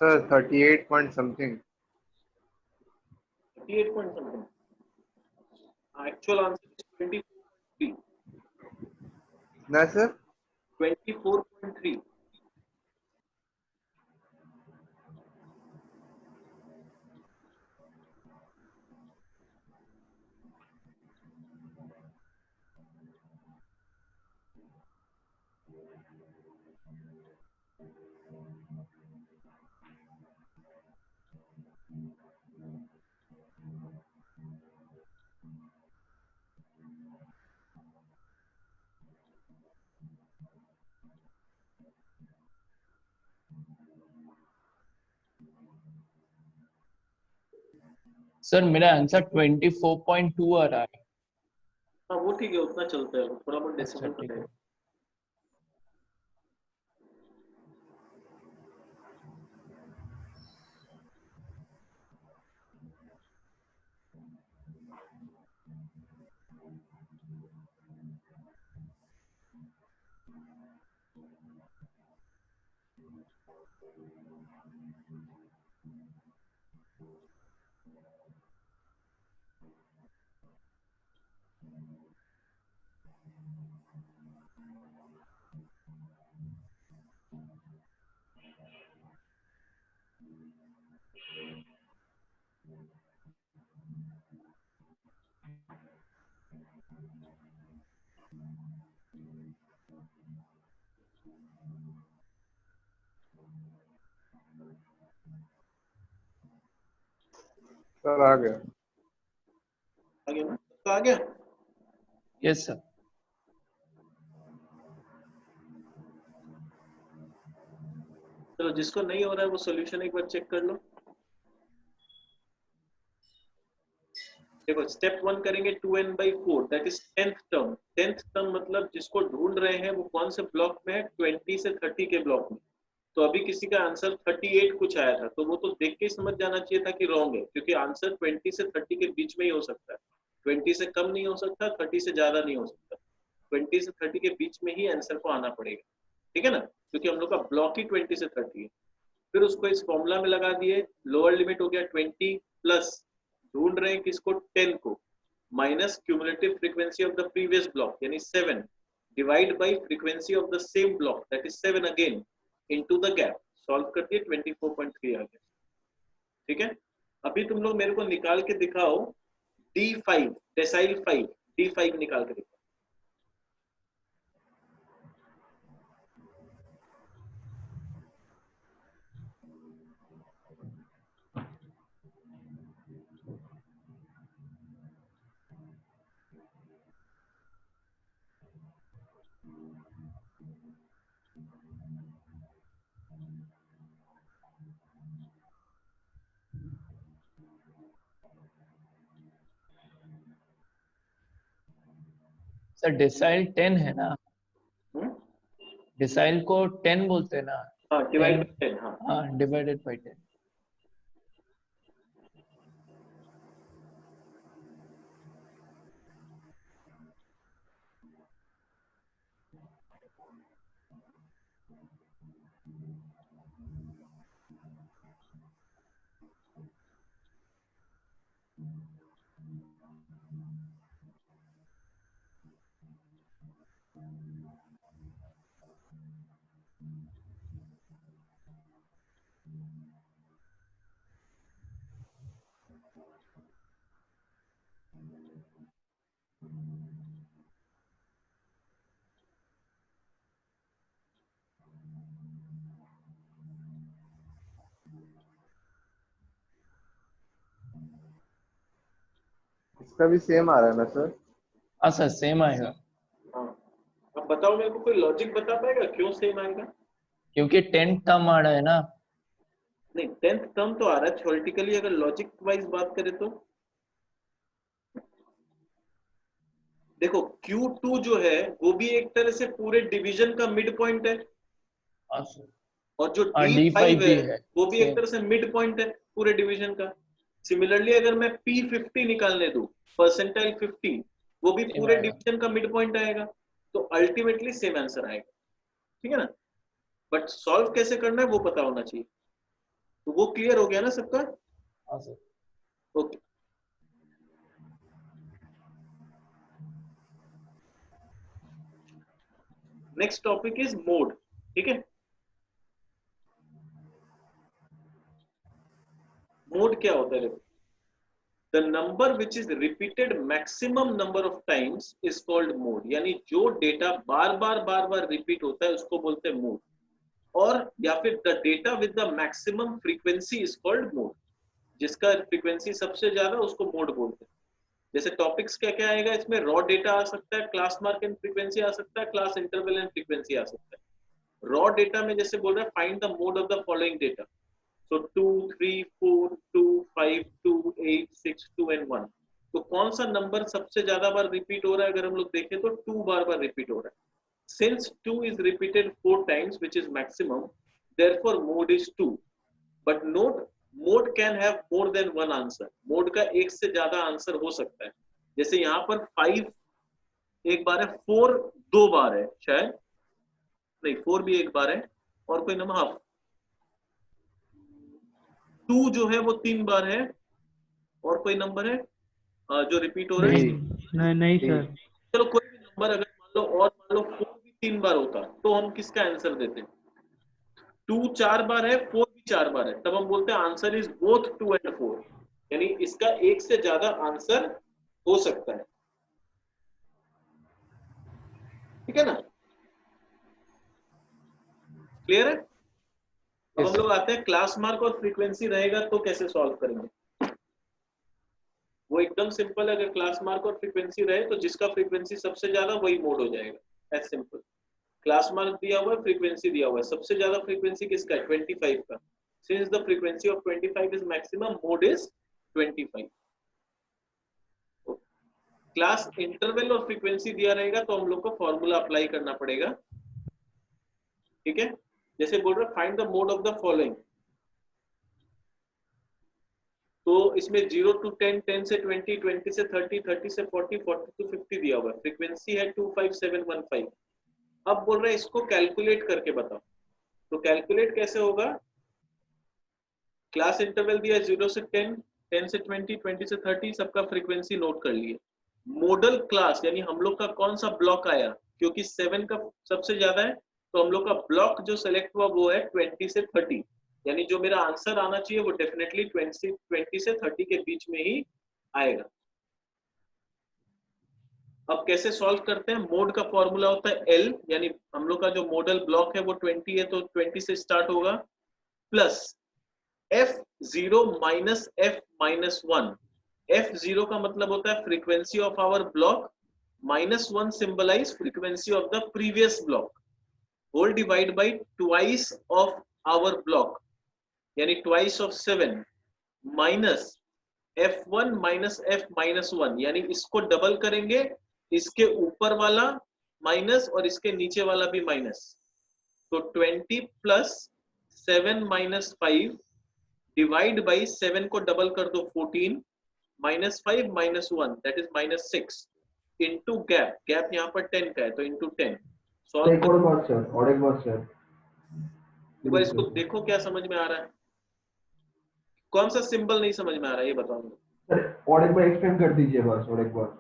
Sir, 38 point something.
38 point something, actual answer is 23।
ना sir?
24.3।
सर मेरा आंसर 24.2 आ रहा है।
हाँ वो ठीक है, उतना चलता है, थोड़ा बहुत
अच्छा
डेसिमल
ठीक है।
है।
सर आ गया।
आ गया ना, तो आ गया।
Yes sir.
चलो जिसको नहीं हो रहा है वो सॉल्यूशन एक बार चेक कर लो। देखो स्टेप 1 करेंगे 2n/4 that is 10th term. 10th term मतलब जिसको ढूंढ रहे हैं वो कौन से ब्लॉक में है, 20 से 30 के ब्लॉक में। तो अभी किसी का आंसर 38 कुछ आया था, तो वो तो देख के ही समझ जाना चाहिए था कि रॉन्ग है, क्योंकि आंसर 20 से 30 के बीच में ही हो सकता है। 20 से कम नहीं हो सकता, 30 से ज्यादा नहीं हो सकता। 20 से 30 के बीच में ही आंसर को आना पड़ेगा, ठीक है ना, क्योंकि हम लोग का ब्लॉक ही 20 से 30 है। फिर उसको इस फॉर्मूला में लगा दिए, लोअर लिमिट हो गया 20 प्लस ढूंढ रहे हैं किसको, 10 को, minus cumulative frequency of the previous block यानी 7 divide by frequency of the same block that is 7 again into the gap. Solve कर दिए 24.3 आ गया, ठीक है। अभी तुम लोग मेरे को निकाल के दिखाओ D5 डेसाइल 5, D5 निकाल के दिखाओ।
सर डेसाइल 10 है ना,
हम्म?
डेसाइल को 10 बोलते हैं ना।
हाँ डिवाइड
10,
बाय 10, हाँ।
हाँ डिवाइडेड बाय 10।
इसका भी सेम आ रहा है ना सर?
हाँ सर सेम आएगा,
हाँ अब बताओ मेरे को, कोई लॉजिक बता पाएगा क्यों सेम आएगा?
क्योंकि 10 टर्म आ रहा है ना।
नहीं 10th टर्म तो आ रहा है थ्योरेटिकली, अगर लॉजिक वाइज बात करें तो देखो Q2 जो है वो भी एक तरह से पूरे डिवीजन का मिड पॉइंट है,
हाँ सर।
और जो
हाँ
D5
D5
है
भी है
वो भी एक
सेम।
तरह से मिड पॉइंट है पूरे डिवीजन का। सिमिलरली अगर मैं P50 निकालने दूं, परसेंटाइल 50, वो भी
सेम
पूरे
आएगा।
डिवीजन का मिड पॉइंट आएगा। तो अल्टीमेटली सेम आंसर आएगा, ठीक है ना। बट सॉल्व कैसे करना है वो पता होना चाहिए। तो वो क्लियर हो गया ना सबका?
हाँ sir.
Okay. Next topic is mode, ठीक है। मोड क्या होता है देखो, the number which is repeated maximum number of times is called mode, यानी जो डेटा बार बार रिपीट होता है उसको बोलते हैं मोड, और या फिर the data with the maximum frequency is called mode, जिसका फ्रीक्वेंसी सबसे ज्यादा उसको मोड बोलते हैं। जैसे टॉपिक्स क्या क्या आएगा इसमें, रॉ डेटा आ सकता है, क्लास मार्क एंड फ्रीक्वेंसी आ सकता है, क्लास इंटरवल एंड फ्रीक्वेंसी आ सकता है। रॉ डेटा में जैसे बोल रहे हैं find the mode of the following data, तो 2 3 4 2 5 2 8 6 2 एंड 1, तो कौन सा नंबर सबसे ज्यादा बार रिपीट हो रहा है, अगर हम लोग देखें तो 2 बार रिपीट हो रहा है। Since 2 is repeated 4 times which is maximum, therefore mode is 2, but note mode can have more than one answer, mode का एक से ज्यादा आंसर हो सकता है। जैसे यहाँ पर 5 एक बार है, 4 दो बार है शायद, नहीं 4 भी एक बार है, और कोई नंबर, हाँ 2 जो है वो 3 बार है, और कोई नंबर है जो रिपीट हो रहा है।
नहीं नहीं सर,
चलो कोई भी नंबर अगर मान लो, और मान लो 4 भी 3 बार होता तो हम किसका आंसर देते, 2 4 बार है, 4 भी 4 बार है, तब हम बोलते हैं आंसर इज बोथ 2 एंड 4, यानी इसका एक से ज्यादा आंसर हो सकता है, ठीक है ना, क्लियर है। अब हम लोग आते हैं क्लास मार्क और फ्रीक्वेंसी रहेगा तो कैसे सॉल्व करेंगे। वो एकदम सिंपल है, अगर क्लास मार्क और फ्रीक्वेंसी रहे तो जिसका फ्रीक्वेंसी सबसे ज्यादा वही मोड हो जाएगा, एज सिंपल। क्लास मार्क दिया हुआ है, फ्रीक्वेंसी दिया हुआ है, सबसे ज्यादा फ्रीक्वेंसी किसका है, 25 का। Since the frequency of 25 is maximum, mode is 25। Class interval और फ्रीक्वेंसी दिया रहेगा तो हम लोग को फॉर्मूला अप्लाई करना पड़ेगा, ठीक है। जैसे बोल रहे find the mode of the following, तो इसमें 0 to 10, 10 से 20, 20 से 30, 30 से 40, 40 to 50 दिया हुआ है, फ्रीक्वेंसी है 25715। अब बोल रहे हैं इसको कैलकुलेट करके बताओ, तो कैलकुलेट कैसे होगा, क्लास इंटरवल दिया 0 से 10, 10 से 20, 20 से 30, सबका फ्रीक्वेंसी नोट कर लिए। मॉडल क्लास यानी हम लोग का कौन सा ब्लॉक आया, क्योंकि 7 का सबसे ज्यादा है, तो हम लोग का ब्लॉक जो सेलेक्ट हुआ वो है 20 से 30, यानी जो मेरा आंसर आना चाहिए वो डेफिनेटली 20 से 30 के बीच में ही आएगा। अब कैसे सॉल्व करते हैं, मोड का फॉर्मूला होता है L, यानी हम लोग का जो मॉडल ब्लॉक है वो 20 है, तो 20 से स्टार्ट होगा, plus F0 minus F minus 1। F0 का मतलब होता है frequency of our block, minus 1 symbolize frequency of the previous block, whole divide by twice of our block, यानी twice of 7, minus F1 minus F minus 1, यानी इसको double करेंगे, इसके ऊपर वाला माइनस और इसके नीचे वाला भी माइनस, तो 20 प्लस 7 माइनस 5 डिवाइड बाई 7 को डबल कर दो 14, minus 5 minus 1 that is minus 6, into gap, gap यहाँ पर 10 का है तो इंटू 10। सॉल्व
एक और बात सर, और एक बात सर,
एक बार इसको देखो क्या समझ में आ रहा है, कौन सा सिंबल नहीं समझ में आ रहा है ये बताओ मुझे।
सर और एक बार एक्सप्लेन कर दीजिए बस, और एक बार।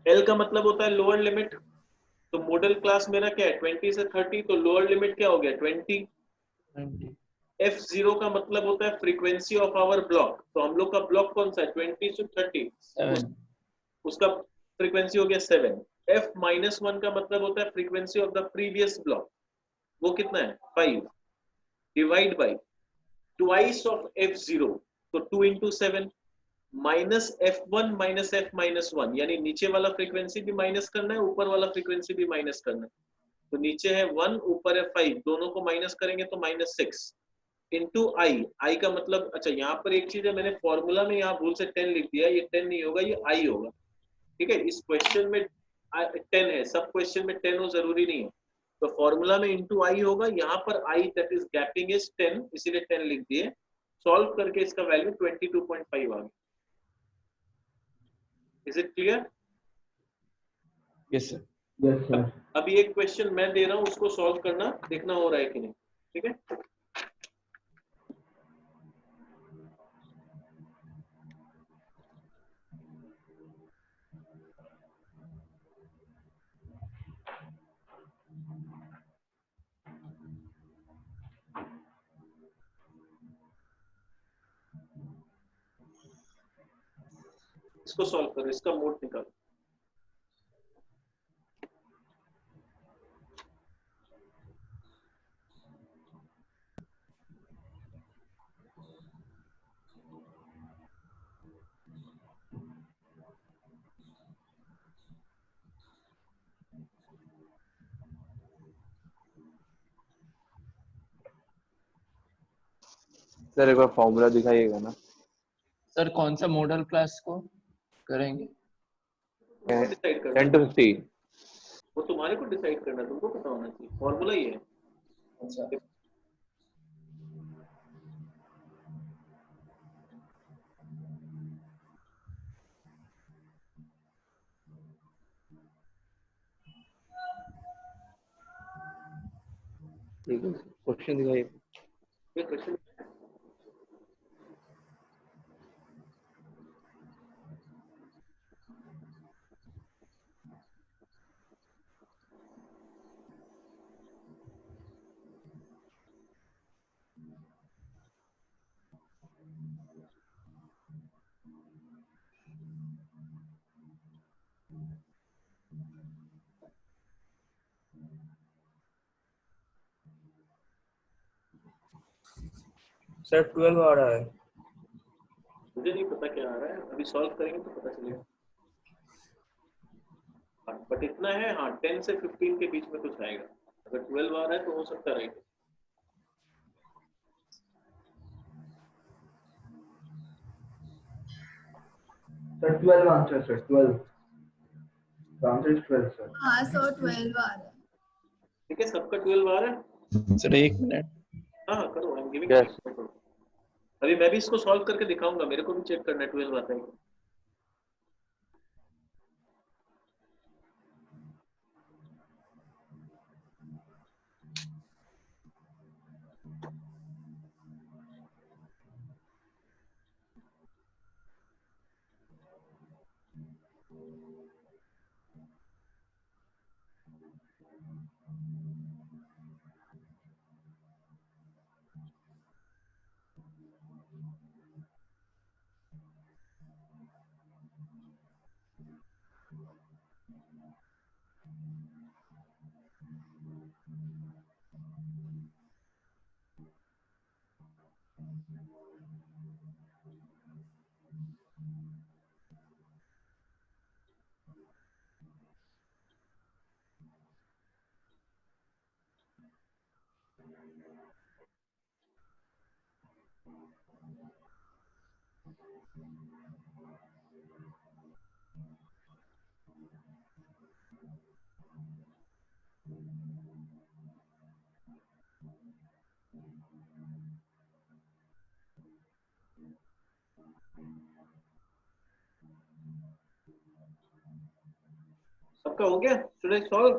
एल का मतलब होता है लोअर लिमिट, तो मॉडल क्लास मेरा क्या है 20 से 30, तो लोअर लिमिट क्या हो गया 20। F0 का मतलब होता है फ्रीक्वेंसी ऑफ आवर ब्लॉक, तो हम लोग का ब्लॉक कौन सा है 20 से 30, उसका फ्रीक्वेंसी हो गया 7। F माइनस 1 का मतलब होता है frequency of the previous block, वो कितना है 5, divide by twice of F0, तो 2 into 7, minus F1 minus F minus 1, यानी नीचे वाला फ्रीक्वेंसी भी माइनस करना है, ऊपर वाला फ्रीक्वेंसी भी माइनस करना है, तो नीचे है 1 ऊपर है 5, दोनों को माइनस करेंगे तो माइनस 6, इंटू आई, आई का मतलब, अच्छा यहाँ पर एक चीज है, मैंने फॉर्मूला में यहाँ भूल से 10 लिख दिया, ये 10 नहीं होगा, ये आई होगा, ठीक है। इस क्वेश्चन में 10 है, सब क्वेश्चन में 10 हो जरूरी नहीं है, तो फॉर्मूला में इंटू आई होगा, यहाँ पर आई दैट इज गैपिंग इज 10, इसीलिए 10 लिख दिए। सॉल्व करके इसका वैल्यू 22.5 आ गया। Is it clear?
Yes sir.
Yes sir.
अभी एक क्वेश्चन मैं दे रहा हूँ, उसको सॉल्व करना, देखना हो रहा है कि नहीं, ठीक है। इसको सॉल्व करो, इसका मोड निकालो।
सर एक बार फॉर्मूला दिखाइएगा ना।
सर कौन सा मॉडल क्लास को करेंगे?
डिसाइड करना
10 to 50।
वो तुम्हारे को डिसाइड करना, तुमको पता होना चाहिए, फॉर्मूला ही है।
अच्छा
ठीक है, क्वेश्चन दिखाइए।
ये क्वेश्चन
सर 12 आ रहा है।
मुझे नहीं पता क्या आ रहा है, अभी सॉल्व करेंगे तो पता चलेगा। बट इतना है, हाँ 10 से 15 के बीच में कुछ आएगा। अगर 12 आ रहा है तो हो सकता है right.
Sir 12 answer sir 12 answer is 12 sir.
हाँ सर 12 आ रहा है।
ठीक है, सबका 12 आ रहा है।
सर एक मिनट।
हाँ हाँ करो, आई एम गिविंग।
Yes.
अभी मैं भी इसको सॉल्व करके दिखाऊंगा, मेरे को भी चेक करना है 12 आता है क्या। सबका हो गया? Should I solve?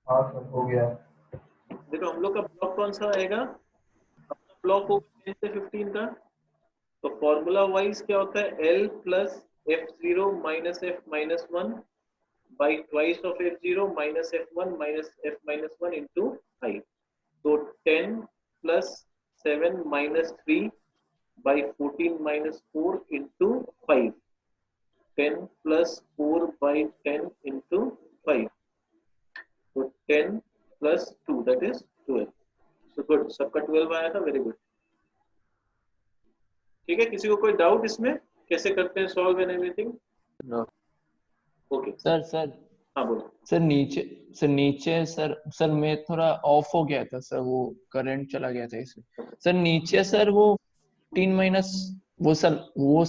हाँ सर हो गया।
देखो हम लोग का ब्लॉक कौन सा आएगा? अपना ब्लॉक होगा 10 से 15 का। तो फॉर्मूला वाइज क्या होता है? L plus F0 minus F minus 1 by twice of F0 minus F1 minus F minus 1 into 5। तो 10 plus 7 minus 3 by 14 minus 4 into 5। 10 plus 4 by 10 into 5। तो 10 plus 2 that is 12। So good, सबका 12 आया था, very good. ठीक है, किसी को कोई डाउट इसमें कैसे करते हैं solve and everything?
No.
Okay
sir
हाँ बोलो।
नीचे सर मैं थोड़ा ऑफ हो गया था सर, वो करंट चला गया था इसमें। सर नीचे सर वो 15 माइनस वो सर वो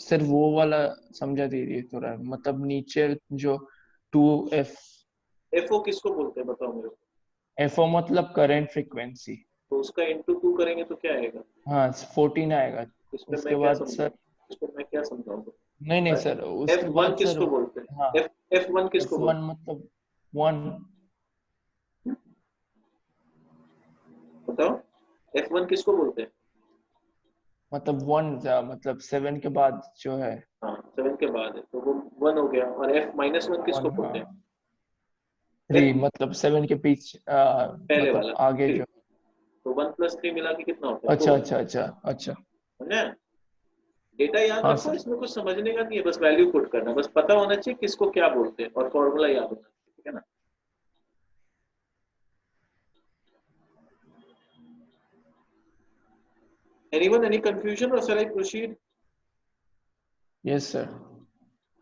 सिर्फ वो वाला समझा दीजिए थोड़ा, मतलब नीचे जो 2F।
एफओ किसको बोलते हैं बताओ मेरे को।
FO मतलब करंट फ्रीक्वेंसी।
तो उसका इंटू 2 करेंगे तो क्या आएगा?
हाँ 14 आएगा।
इसमें
उसके
मैं क्या
बाद
समझाऊं?
सर
इसको मैं क्या समझाऊंगा?
नहीं सर, उसके
F1
बाद सर
किसको बोलते हैं?
हाँ
F1 किसको बोलते
F1 मतलब 1
हैं? बताओ, F1 किसको बोलते हैं?
मतलब 1 मतलब 7 के बाद जो है।
हाँ 7 के बाद है तो वो 1 हो गया। और F माइनस 1 किसको
1
बोलते हैं?
3 मतलब 7 के पीछे
पहले
मतलब
वाला
आगे
3।
जो।
तो 1 प्लस 3 मिला के कितना होता है?
अच्छा
4।
अच्छा अच्छा अच्छा।
समझे? डेटा याद
हाँ
रखो,
सर।
इसमें कुछ समझने का नहीं है, बस वैल्यू पुट करना, बस पता होना चाहिए किसको क्या बोलते हैं और फॉर्मूला याद होना चाहिए, ठीक है ना। Anyone, any confusion or shall I proceed?
Yes sir,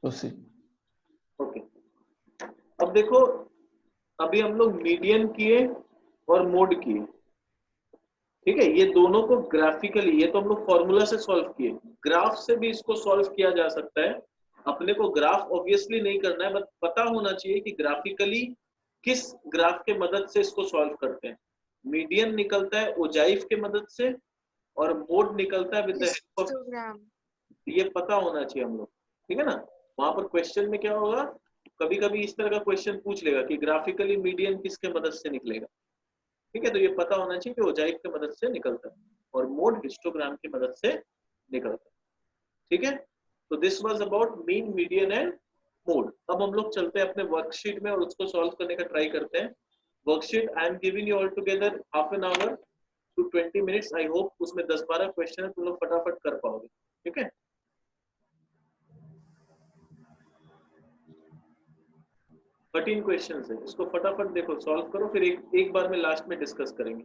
उसी।
ओके, अब देखो, अभी हम लोग मीडियन किए और मोड किए, ठीक है। ये दोनों को ग्राफिकली, ये तो हम लोग फॉर्मूला से सॉल्व किए, ग्राफ से भी इसको सॉल्व किया जा सकता है। अपने को ग्राफ ऑब्वियसली नहीं करना है, बट पता होना चाहिए कि ग्राफिकली किस ग्राफ के मदद से इसको सॉल्व करते हैं। मीडियन निकलता है ओजाइफ के मदद से और मोड निकलता है with the help of,
histogram.
ये पता होना चाहिए हम लोग, ठीक है ना। वहां पर क्वेश्चन में क्या होगा, कभी कभी इस तरह का क्वेश्चन पूछ लेगा कि ग्राफिकली मीडियन किसके मदद से निकलेगा, ठीक है। तो ये पता होना चाहिए कि ओजाइफ की मदद से निकलता है और मोड हिस्टोग्राम की मदद से निकलता है, ठीक है। तो this was about mean, median and mode. अब हम लोग चलते हैं अपने वर्कशीट में और उसको सॉल्व करने का ट्राई करते हैं। Worksheet I am giving you all together half an hour to 20 minutes. I hope उसमें 10-12 क्वेश्चन है, तुम लोग फटाफट कर पाओगे, ठीक है। 13 क्वेश्चन है, इसको फटाफट देखो, सॉल्व करो, फिर एक बार में लास्ट में डिस्कस करेंगे।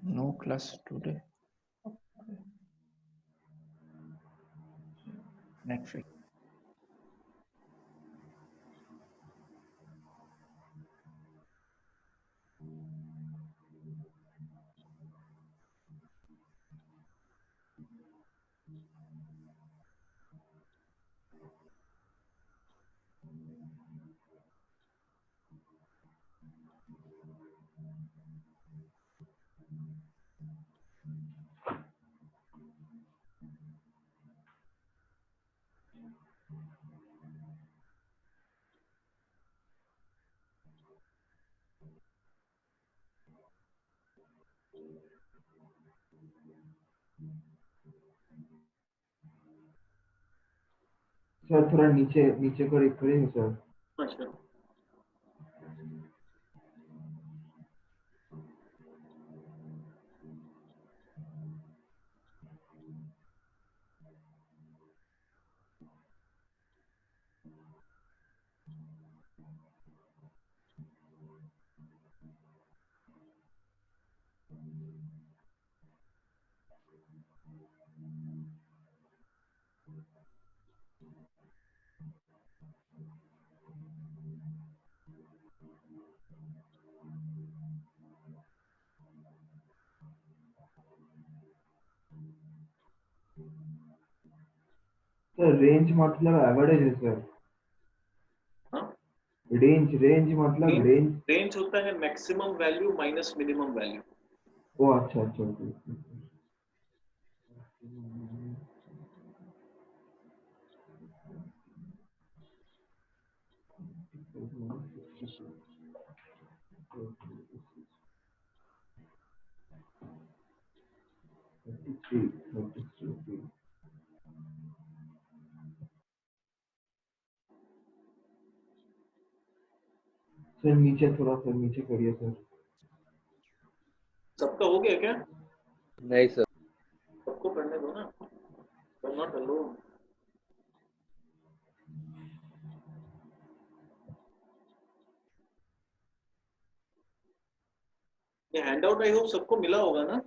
No class today. Netflix.
Sir थोड़ा नीचे नीचे करेंगे सर।
अच्छा,
सर रेंज मतलब एवरेज है सर।
हाँ,
रेंज रेंज मतलब रेंज।
रेंज होता है maximum value minus minimum value.
ओ अच्छा अच्छा ओके सर नीचे थोड़ा सा नीचे करिए सर।
सबका हो गया क्या?
नहीं सर।
सबको करने दो ना, नॉट अलोन। ये हैंड आउट आई होप सबको मिला होगा ना?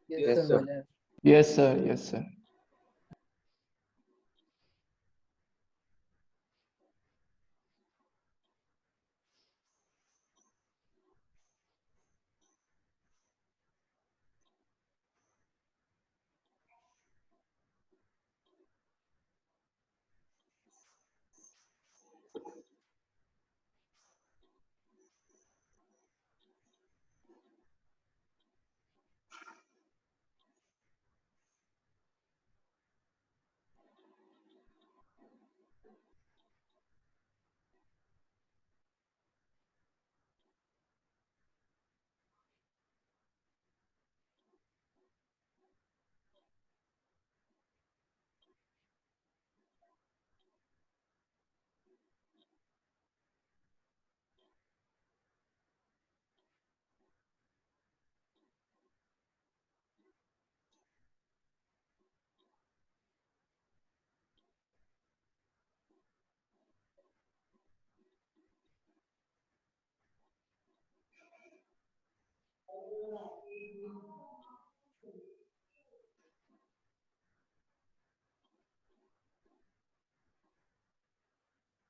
Yes sir.
Yes sir, yes sir.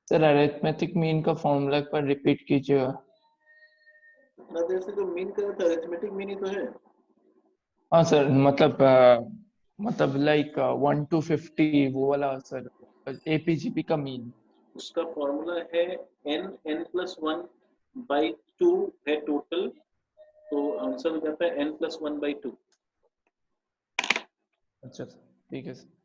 Sir arithmetic mean का फॉर्मूला एक बार रिपीट कीजिएगा।
इतना देर से जो मीन कर रहा था अरिथमेटिक मीन ही तो है।
हाँ सर, मतलब लाइक 1 to 50 वो वाला सर, एपीजीपी का मीन।
उसका फॉर्मूला है n+1 बाई 2 है टोटल, तो आंसर हो जाता है n+1/2।
अच्छा सर, ठीक है सर।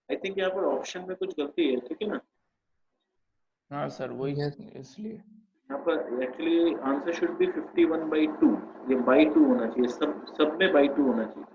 आई थिंक यहाँ पर ऑप्शन में कुछ गलती है, ठीक है ना?
हाँ सर, वही इसलिए।
यहाँ पर एक्चुअली आंसर शुड बी 51/2। ये बाई 2 होना चाहिए, सब में बाई 2 होना चाहिए।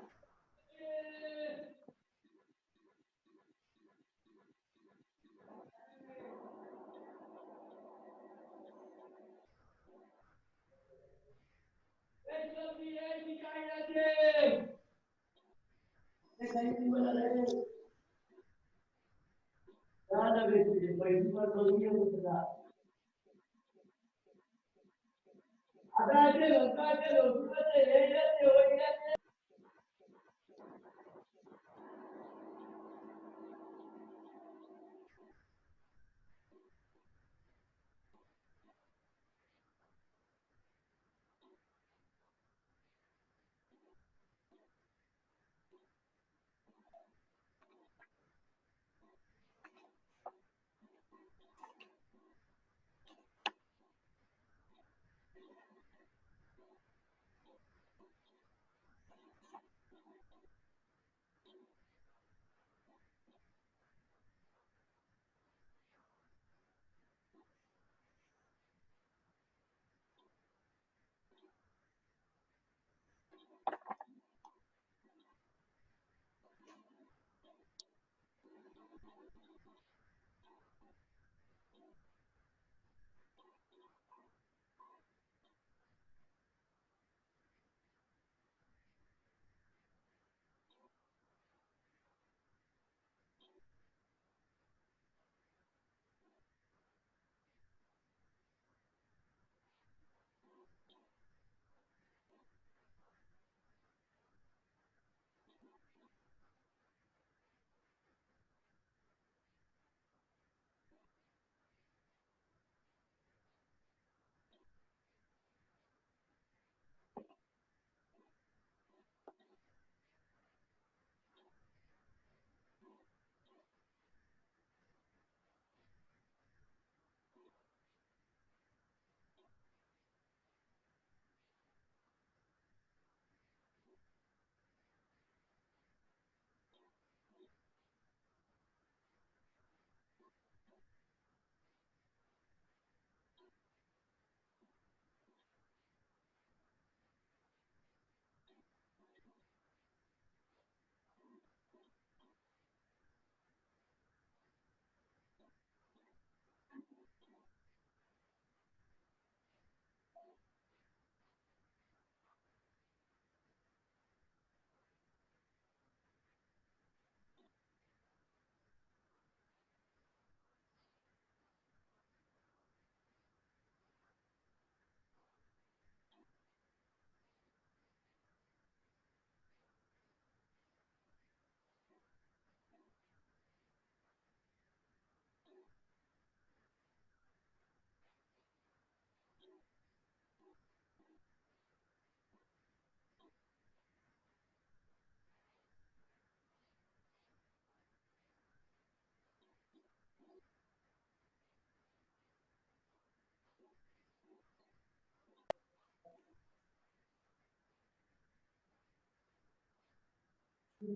Sir,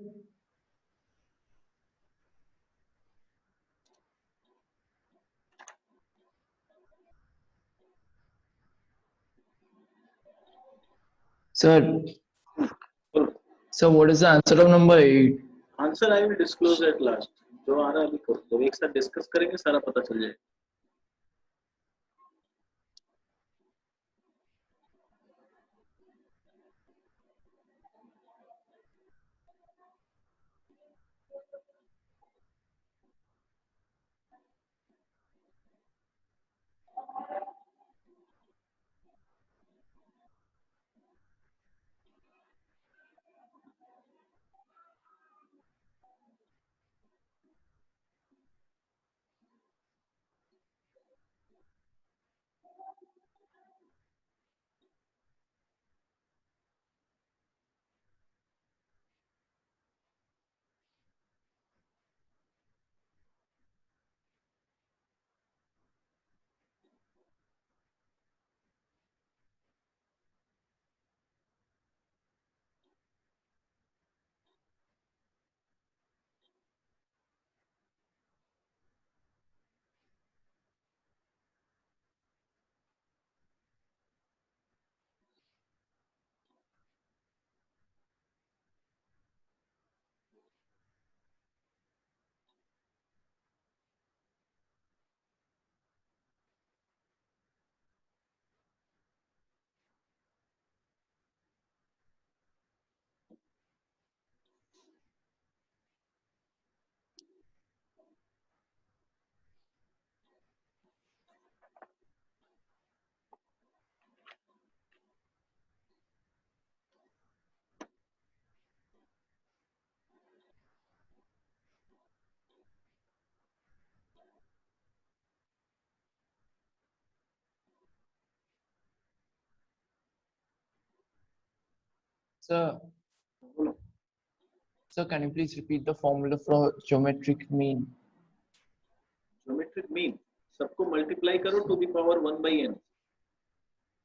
so what is the answer of number 8?
Answer I will disclose at last. जो आ रहा है अभी करो, तो एक साथ डिस्कस करेंगे, सारा पता चल जाएगा.
Sir, sir, can you please repeat the formula for geometric mean?
Geometric mean सबको मल्टीप्लाई करो टू द पावर 1/n.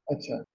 अच्छा.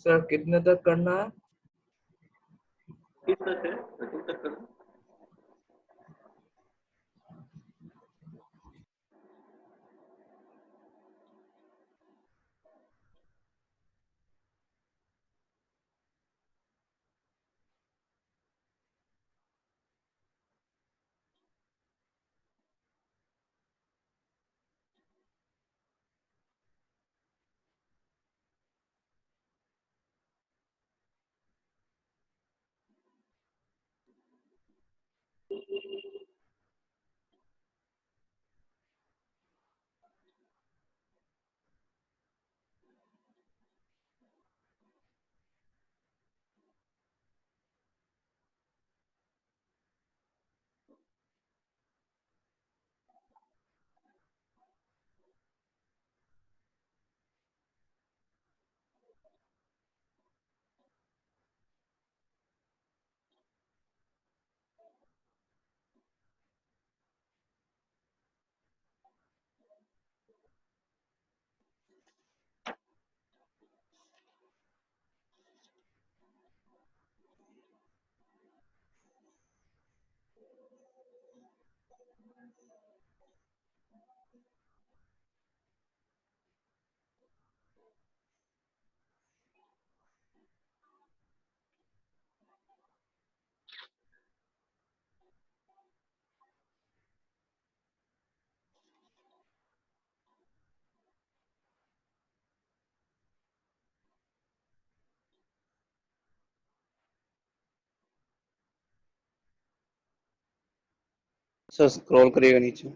सर कितने तक करना है?
किस तक है 30 तक करना?
सर स्क्रॉल करिएगा नीचे।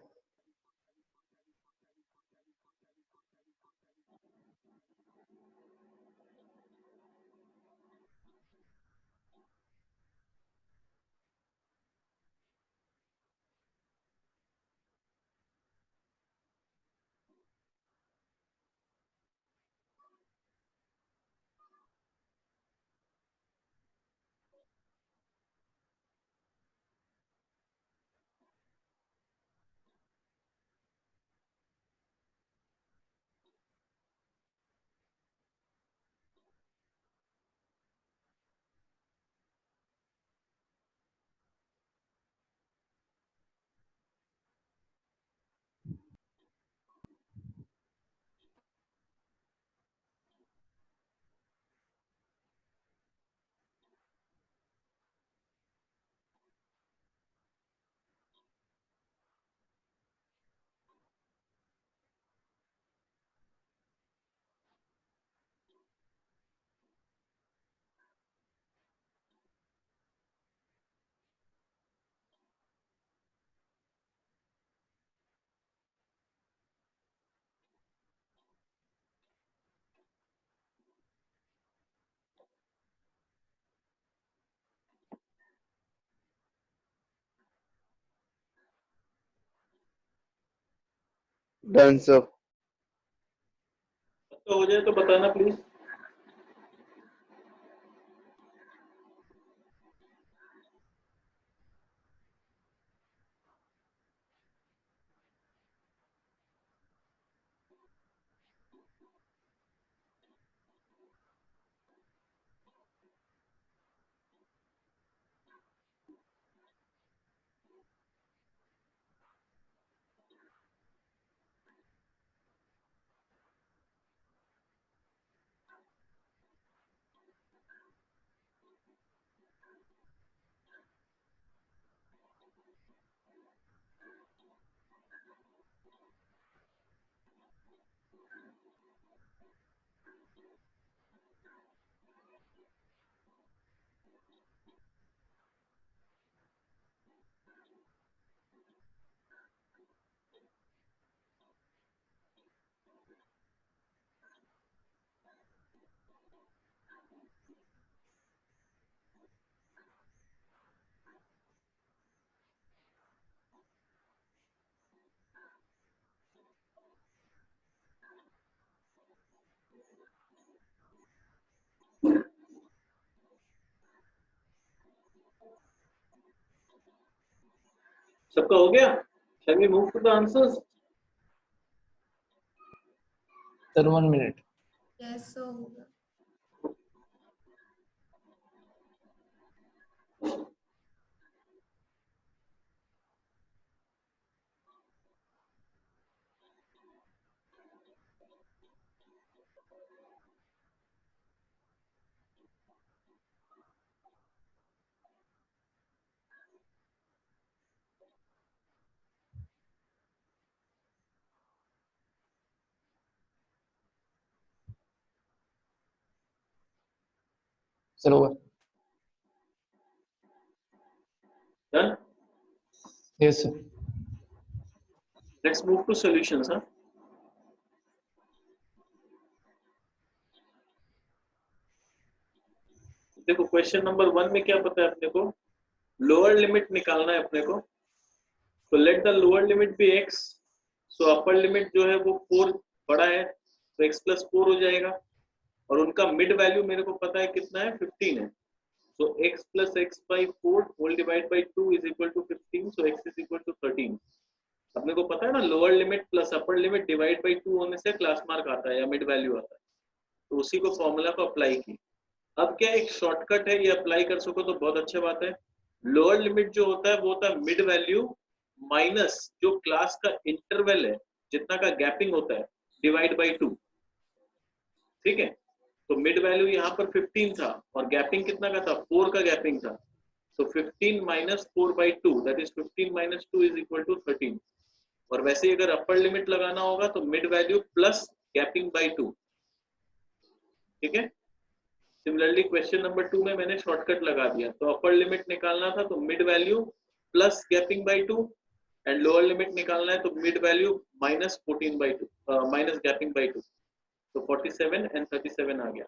Done sir.
तो हो जाए तो बताना प्लीज। सबका हो गया? Shall we move to the answers?
Sir 1 minute.
Yes, so होगा.
Sir over.
Done?
Yes sir.
Let's move to solutions. हाँ? देखो क्वेश्चन नंबर 1 में क्या पता है अपने को, लोअर लिमिट निकालना है अपने को। तो let the lower limit be x, so upper limit जो है वो 4 बड़ा है तो x प्लस 4 हो जाएगा, और उनका मिड वैल्यू मेरे को पता है कितना है, 15 है। So x plus x by 4 whole divide by 2 is equal to 15, so x is equal to 13। अपने को पता है ना lower limit plus upper limit divide by 2 होने से क्लास मार्क आता है या मिड वैल्यू आता है, तो उसी को फॉर्मूला को अप्लाई की। अब क्या एक शॉर्टकट है, ये अप्लाई कर सको तो बहुत अच्छी बात है। लोअर लिमिट जो होता है वो होता है मिड वैल्यू माइनस जो क्लास का इंटरवल है जितना का गैपिंग होता है डिवाइड बाई 2। ठीक है, तो मिड वैल्यू यहाँ पर 15 था और गैपिंग कितना का था, 4 का गैपिंग था। तो 15 minus 4 by 2 that is 15 minus 2 is equal to 13। और वैसे ही अगर अपर लिमिट लगाना होगा तो mid value plus gapping by 2। ठीक है, सिमिलरली क्वेश्चन नंबर 2 में मैंने शॉर्टकट लगा दिया। तो अपर लिमिट निकालना था तो mid value plus gapping by 2, and lower limit निकालना है तो mid value minus 14 by 2 minus gapping by 2। तो 47 एंड 37 आ गया।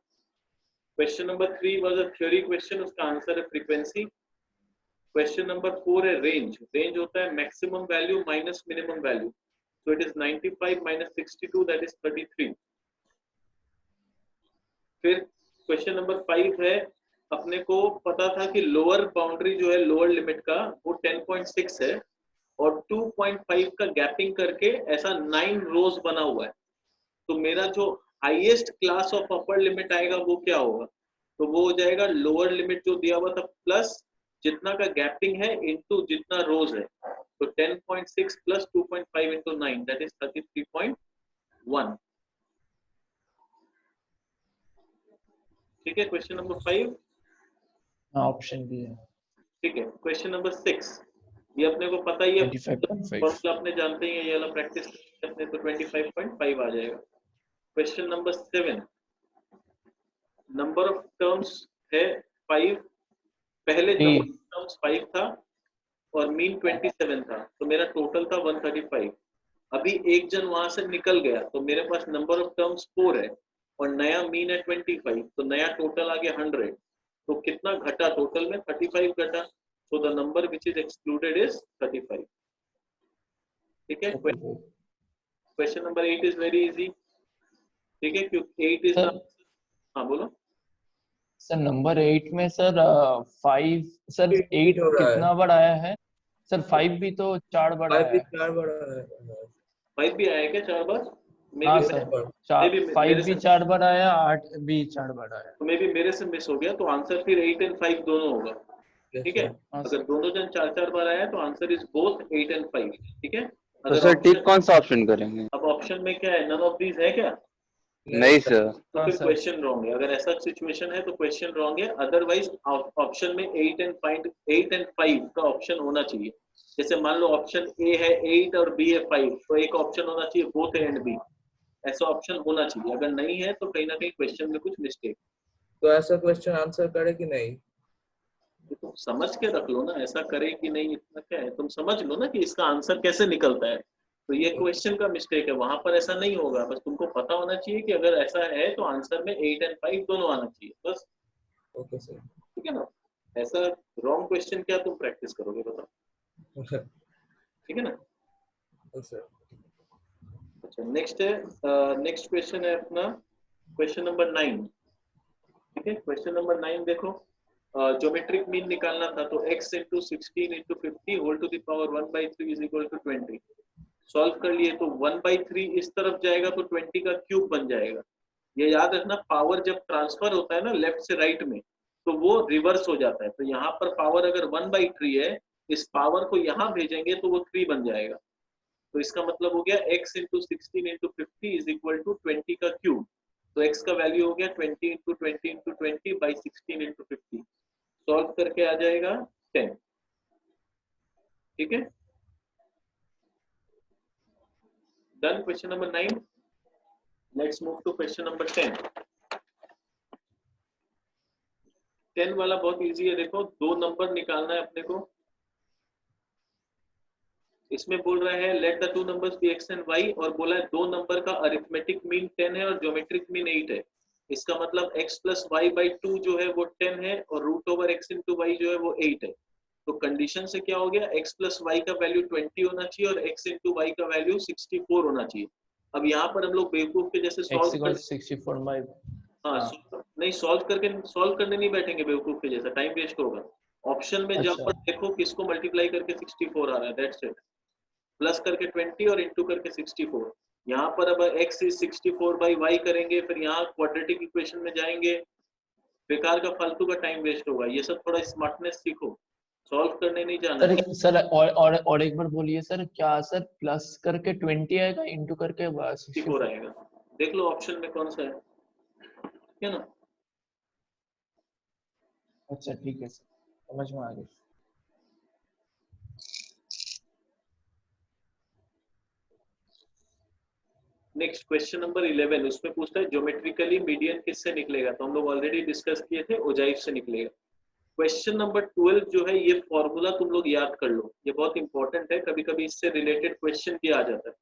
Question number 3 was a theory question, उसका आंसर है फ्रीक्वेंसी। क्वेश्चन नंबर 4 है रेंज। रेंज होता है maximum value minus minimum value, so it is 95 minus 62 that is 33। फिर question number 5 है, अपने को पता था कि लोअर बाउंड्री जो है लोअर लिमिट का वो 10.6 है और 2.5 का गैपिंग करके ऐसा 9 रोज बना हुआ है। तो मेरा जो highest class of upper limit आएगा वो क्या होगा, तो वो हो जाएगा लोअर लिमिट जो दिया हुआ था प्लस जितना का गैपिंग है इनटू जितना रोज है। तो 10.6 प्लस 2.5 इंटू 9 दैट इज 33.1। ठीक है, क्वेश्चन नंबर 5
ऑप्शन बी है।
ठीक है, क्वेश्चन नंबर 6 ये अपने को पता ही है,
25.5।
फॉर्मूला अपने जानते ही है, ये वाला प्रैक्टिस अपने तो 25.5 आ जाएगा। Question number 7, number of terms है 5, पहले टर्म्स 5 था और मीन 27 था, तो मेरा टोटल था 135। अभी एक जन वहां से निकल गया तो मेरे पास नंबर ऑफ टर्म्स 4 है और नया मीन है 25, तो नया टोटल आ गया 100। तो कितना घटा टोटल में, 35 घटा। So the number which is excluded is 35। ठीक है, question number 8 is very easy. ठीक है, क्योंकि 8 इज हाँ बोलो
सर। नंबर 8 में सर 5 सर 8 कितना बड़ा आया है सर? 5 भी तो 4 बड़ा है।
5 भी आया क्या 4 बार?
हाँ सर, 5 भी 4 बार आया, 8 भी 4 बार आया।
तो मे भी मेरे से मिस हो गया, तो आंसर फिर 8 एंड 5 दोनों होगा। ठीक है, अगर दोनों जन 4-4 बार आया तो आंसर इज बोथ 8 एंड 5। ठीक है,
तो सर टिक कौन सा ऑप्शन करेंगे?
अब ऑप्शन में क्या है, नन ऑफ दीज है क्या?
नहीं सर।
तो फिर क्वेश्चन रॉन्ग है। अगर ऐसा सिचुएशन है तो क्वेश्चन रॉन्ग है, अदरवाइज ऑप्शन में 8 एंड 5 का ऑप्शन होना चाहिए। जैसे मान लो ऑप्शन ए है 8 और बी है 5, तो एक ऑप्शन होना चाहिए बोथ ए एंड बी, ऐसा ऑप्शन होना चाहिए। अगर नहीं है तो कहीं ना कहीं क्वेश्चन में कुछ मिस्टेक।
तो ऐसा क्वेश्चन आंसर करे कि नहीं?
तुम समझ के रख लो ना, ऐसा करे कि नहीं इतना क्या है, तुम समझ लो ना कि इसका आंसर कैसे निकलता है। तो ये क्वेश्चन का मिस्टेक है, वहां पर ऐसा नहीं होगा। बस तुमको पता होना चाहिए कि अगर ऐसा है तो आंसर में 8 एंड 5 दोनों आना चाहिए बस।
Okay sir.
ठीक है ना, ऐसा रॉन्ग क्वेश्चन क्या तुम प्रैक्टिस करोगे बताओ। ठीक है ना। अच्छा, नेक्स्ट है, नेक्स्ट क्वेश्चन है अपना क्वेश्चन नंबर 9। ठीक है, क्वेश्चन नंबर 9 देखो, ज्योमेट्रिक मीन निकालना था। तो x into 16 into 50 whole to the power 1/3 is equal to 20। Solve कर लिए तो 1/3 इस तरफ जाएगा तो 20 का क्यूब बन जाएगा। ये याद रखना, पावर जब ट्रांसफर होता है ना लेफ्ट से राइट में, तो वो रिवर्स हो जाता है। तो यहाँ पर पावर अगर 1/3 है, इस पावर को यहाँ भेजेंगे तो वो 3 बन जाएगा। तो इसका मतलब हो गया x into 16 into 50 is equal to 20 का क्यूब। तो x का वैल्यू हो गया 20 into 20 into 20 by 16 into 50। Solve करके आ जाएगा 10। ठीक है, done question number 9। Let's move to question number 10। 10 वाला बहुत इजी है। देखो, दो नंबर निकालना है अपने को। इसमें बोल रहा है let the two numbers be x and y, और बोला है दो नंबर का अरिथमेटिक मीन 10 है और ज्योमेट्रिक मीन 8 है। इसका मतलब x प्लस वाई बाई 2 जो है वो 10 है और root over x into y जो है वो 8 है। तो कंडीशन से क्या हो गया, x प्लस वाई का वैल्यू 20 होना चाहिए और x इंटू वाई का वैल्यू 64 होना चाहिए। अब यहाँ पर हम लोग बेवकूफ के जैसे
x
सॉल्व कर,
64 बाय
नहीं सॉल्व करने नहीं बैठेंगे बेवकूफ के जैसा, टाइम वेस्ट होगा। ऑप्शन में जाओ और देखो किसको मल्टीप्लाई करके 64 आ रहा है, दैट्स इट। प्लस करके 20 और इंटू करके 64। यहाँ पर अब x इज 64 बाई वाई करेंगे, फिर यहाँ क्वाड्रेटिक इक्वेशन में जाएंगे। बेकार का फालतू का टाइम वेस्ट होगा। ये सब थोड़ा स्मार्टनेस सीखो, सॉल्व करने नहीं जाना है।
सर और एक बार बोलिए सर, क्या सर प्लस करके 20 आएगा, इंटू करके
64 आएगा। देख लो ऑप्शन में कौन सा है, ठीक है ना।
अच्छा ठीक है सर, समझ में आ गया।
नेक्स्ट क्वेश्चन नंबर 11, उसमें पूछता है ज्योमेट्रिकली मीडियन किससे निकलेगा। तो हम लोग ऑलरेडी डिस्कस किए थे, ओजाइव से निकलेगा। क्वेश्चन नंबर 12 जो है, ये फॉर्मूला तुम लोग याद कर लो, ये बहुत इंपॉर्टेंट है। कभी कभी इससे रिलेटेड क्वेश्चन किया आ जाता है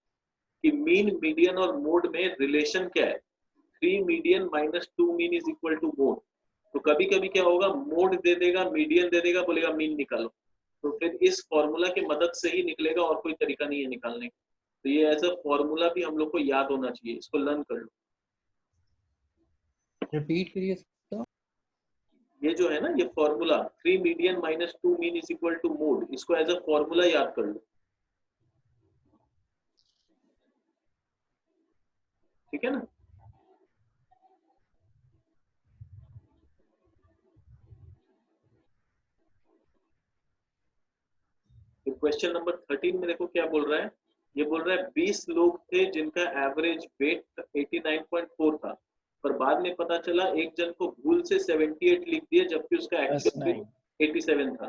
कि मीन, मीडियन और मोड में रिलेशन क्या है। 3 median minus 2 mean is equal to mode. तो कभी कभी क्या होगा, मोड दे देगा, मीडियन दे देगा, बोलेगा मीन निकालो। तो फिर इस फॉर्मूला की मदद से ही निकलेगा, और कोई तरीका नहीं है निकालने का। तो ये एज अ फॉर्मूला भी हम लोग को याद होना चाहिए, इसको लर्न कर लो।
रिपीट करिए।
ये जो है ना, ये formula 3 median minus 2 mean is equal to mode, इसको एज अ फॉर्मूला याद कर लो। ठीक है ना। क्वेश्चन नंबर 13 में देखो क्या बोल रहा है। ये बोल रहा है 20 लोग थे जिनका एवरेज वेट 89.4 था, पर बाद में पता चला एक जन को भूल से 78 लिख दिए, जबकि उसका एक्चुअल वेट 87 था।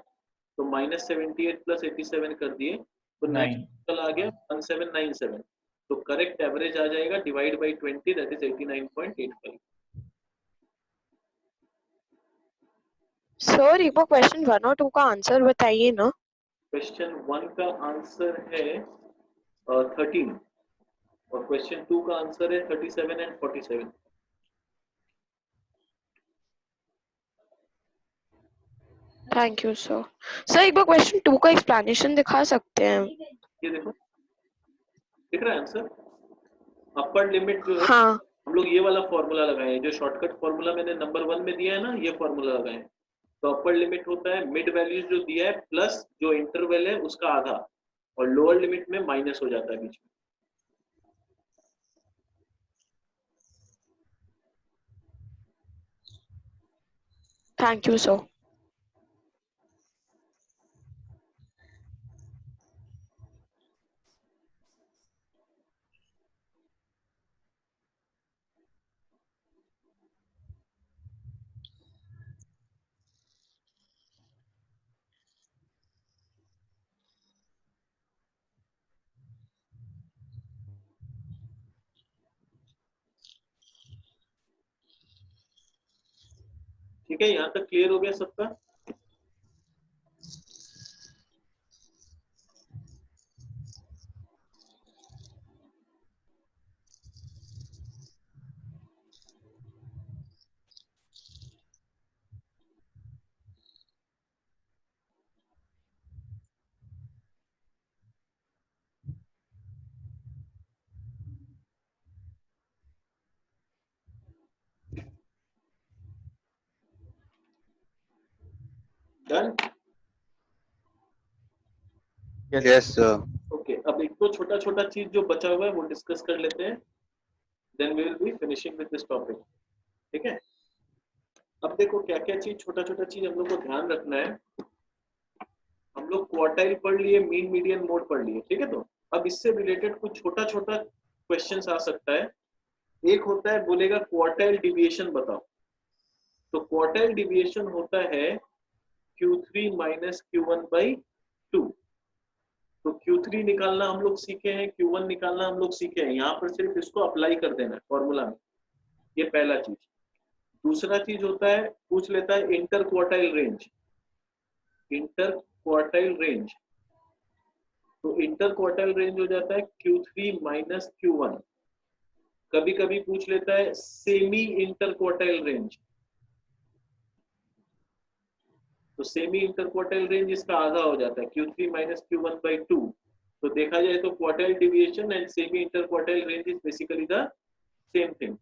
तो -78 प्लस 87 कर दिए, तो निकल आ गया 1797। तो करेक्ट एवरेज आ जाएगा divide by 20, that is 89.85।
Sir एक बार क्वेश्चन 1 और 2 का आंसर बताइए ना।
क्वेश्चन 1 का आंसर है 13 और क्वेश्चन 2 का आंसर है 37 and 47।
Thank you sir. Sir एक बार क्वेश्चन 2 का एक्सप्लेनेशन दिखा सकते हैं?
ये देखो, दिख रहा है आंसर। अपर लिमिट जो है,
हाँ।
हम लोग ये वाला फॉर्मूला लगाए, जो शॉर्टकट फॉर्मूला मैंने नंबर 1 में दिया है ना, ये फॉर्मूला लगाए। तो अपर लिमिट होता है मिड वैल्यू जो दिया है प्लस जो इंटरवल है उसका आधा, और लोअर लिमिट में माइनस हो जाता है बीच में।
Thank you sir.
ठीक है, यहाँ तक क्लियर हो गया सबका। डन।
Yes sir.
ओके, अब एक तो छोटा छोटा चीज जो बचा हुआ है वो डिस्कस कर लेते हैं, then we will be finishing with this topic. ठीक है, अब देखो क्या क्या चीज, छोटा छोटा चीज हम लोग को ध्यान रखना है। हम लोग क्वार्टाइल पढ़ लिए, मीन मीडियन मोड पढ़ लिए, ठीक है। तो अब इससे रिलेटेड कुछ छोटा छोटा क्वेश्चन आ सकता है। एक होता है, बोलेगा क्वार्टाइल डिविएशन बताओ। तो क्वार्टाइल डिविएशन होता है Q3 माइनस Q1 बाई 2। तो Q3 निकालना हम लोग सीखे हैं, Q1 निकालना हम लोग सीखे हैं। यहाँ पर सिर्फ इसको अप्लाई कर देना है फॉर्मूला में, ये पहला चीज। दूसरा चीज होता है, पूछ लेता है inter quartile range. Inter quartile range, तो इंटर क्वार्टाइल रेंज हो जाता है Q3 माइनस Q1। कभी कभी पूछ लेता है सेमी इंटर क्वार्टाइल रेंज। तो सेमी इंटर क्वार्टाइल रेंज इसका आधा हो जाता है Q3 माइनस Q1 बाई 2। तो देखा जाए तो quartile deviation and semi inter quartile range is basically the same thing.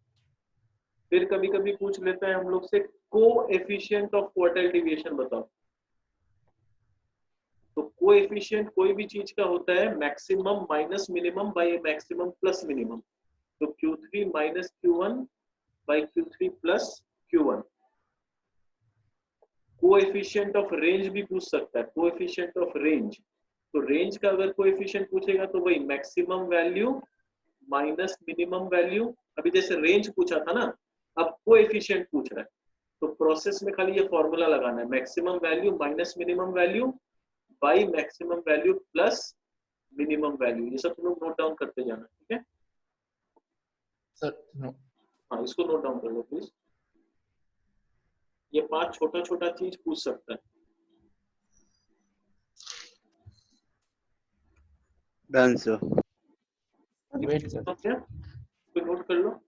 फिर कभी कभी पूछ लेता है हम लोग से कोएफिशिएंट ऑफ क्वार्टाइल डिविएशन बताओ। तो कोएफिशिएंट कोई भी चीज का होता है maximum minus minimum by maximum plus minimum. तो Q3 minus Q1 by Q3 plus Q1। Coefficient of range भी पूछ सकता है, कोएफिशिएंट ऑफ रेंज। तो रेंज का अगर कोएफिशिएंट पूछेगा तो वही maximum value minus minimum value. अभी जैसे रेंज पूछा था ना, अब कोएफिशिएंट पूछ रहा है। तो प्रोसेस में खाली ये फॉर्मूला लगाना है, maximum value minus minimum value by maximum value plus minimum value. ये सब तुम लोग नोट डाउन करते जाना, ठीक है
सर? नो।
हाँ, इसको नोट डाउन कर लो प्लीज। ये 5 छोटा छोटा चीज पूछ सकता है।
Done sir.
Wait sir.
समझे? तो नोट कर लो।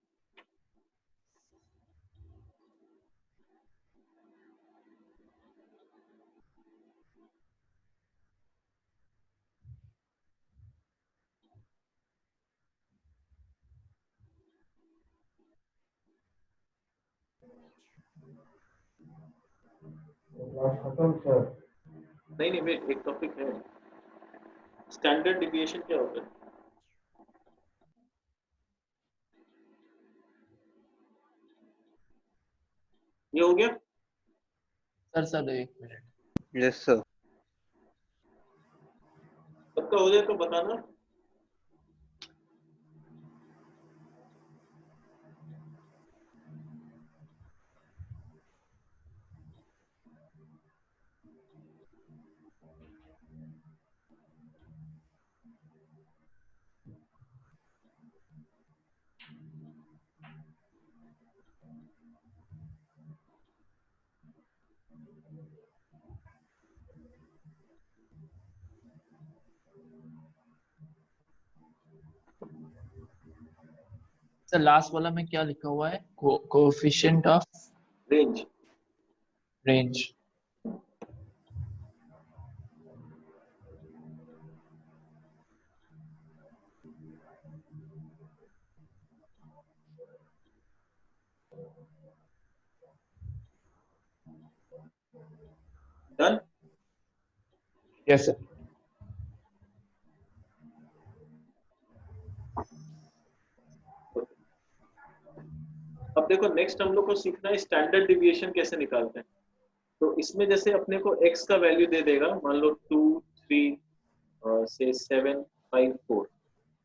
क्लास खत्म सर।
नहीं नहीं वेट, एक टॉपिक है। स्टैंडर्ड डिविएशन क्या होता है? ये हो गया?
Sir 1 minute.
Yes sir.
सबका हो जाए तो बताना।
सर लास्ट वाला में क्या लिखा हुआ है? Coefficient of
range.
Range.
Done.
Yes sir.
अब देखो नेक्स्ट हम लोग को सीखना है स्टैंडर्ड डिविएशन कैसे निकालते हैं। तो इसमें जैसे अपने को x का वैल्यू दे देगा, मान लो 2 3 से 7 5 4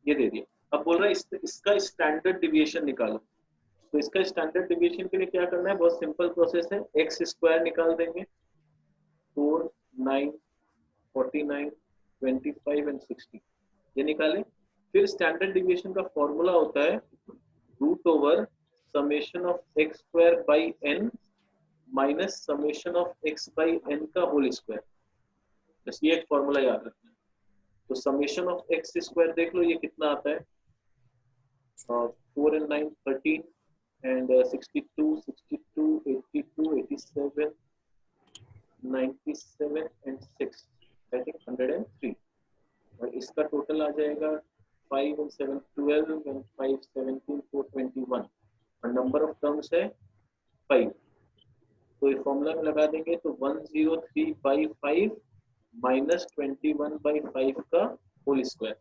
ये दे दिया। अब बोल रहा है इसका स्टैंडर्ड डिविएशन निकालो। तो इसका स्टैंडर्ड डिविएशन के लिए क्या करना है, बहुत सिंपल प्रोसेस है। एक्स स्क्वायर निकाल देंगे, 4 9 49 25 एंड 60 ये निकालें। फिर स्टैंडर्ड डिविएशन का फॉर्मूला होता है root over summation of x square by n minus summation of x by n का होल स्क्वायर। बस ये एक फॉर्मूला याद रखना है। तो समेशन ऑफ एक्स स्क्वायर देख लो ये कितना आता है, 4 and 9 13 and 62 62 82 87 97 and 6 I think 103। और इसका टोटल आ जाएगा 5 and 7 12 and 5 17 4 21 और नंबर ऑफ टर्म्स है 5। तो ये फॉर्मूला में लगा देंगे तो 103 बाई 5 माइनस 21 बाई 5 का होल स्क्वायर।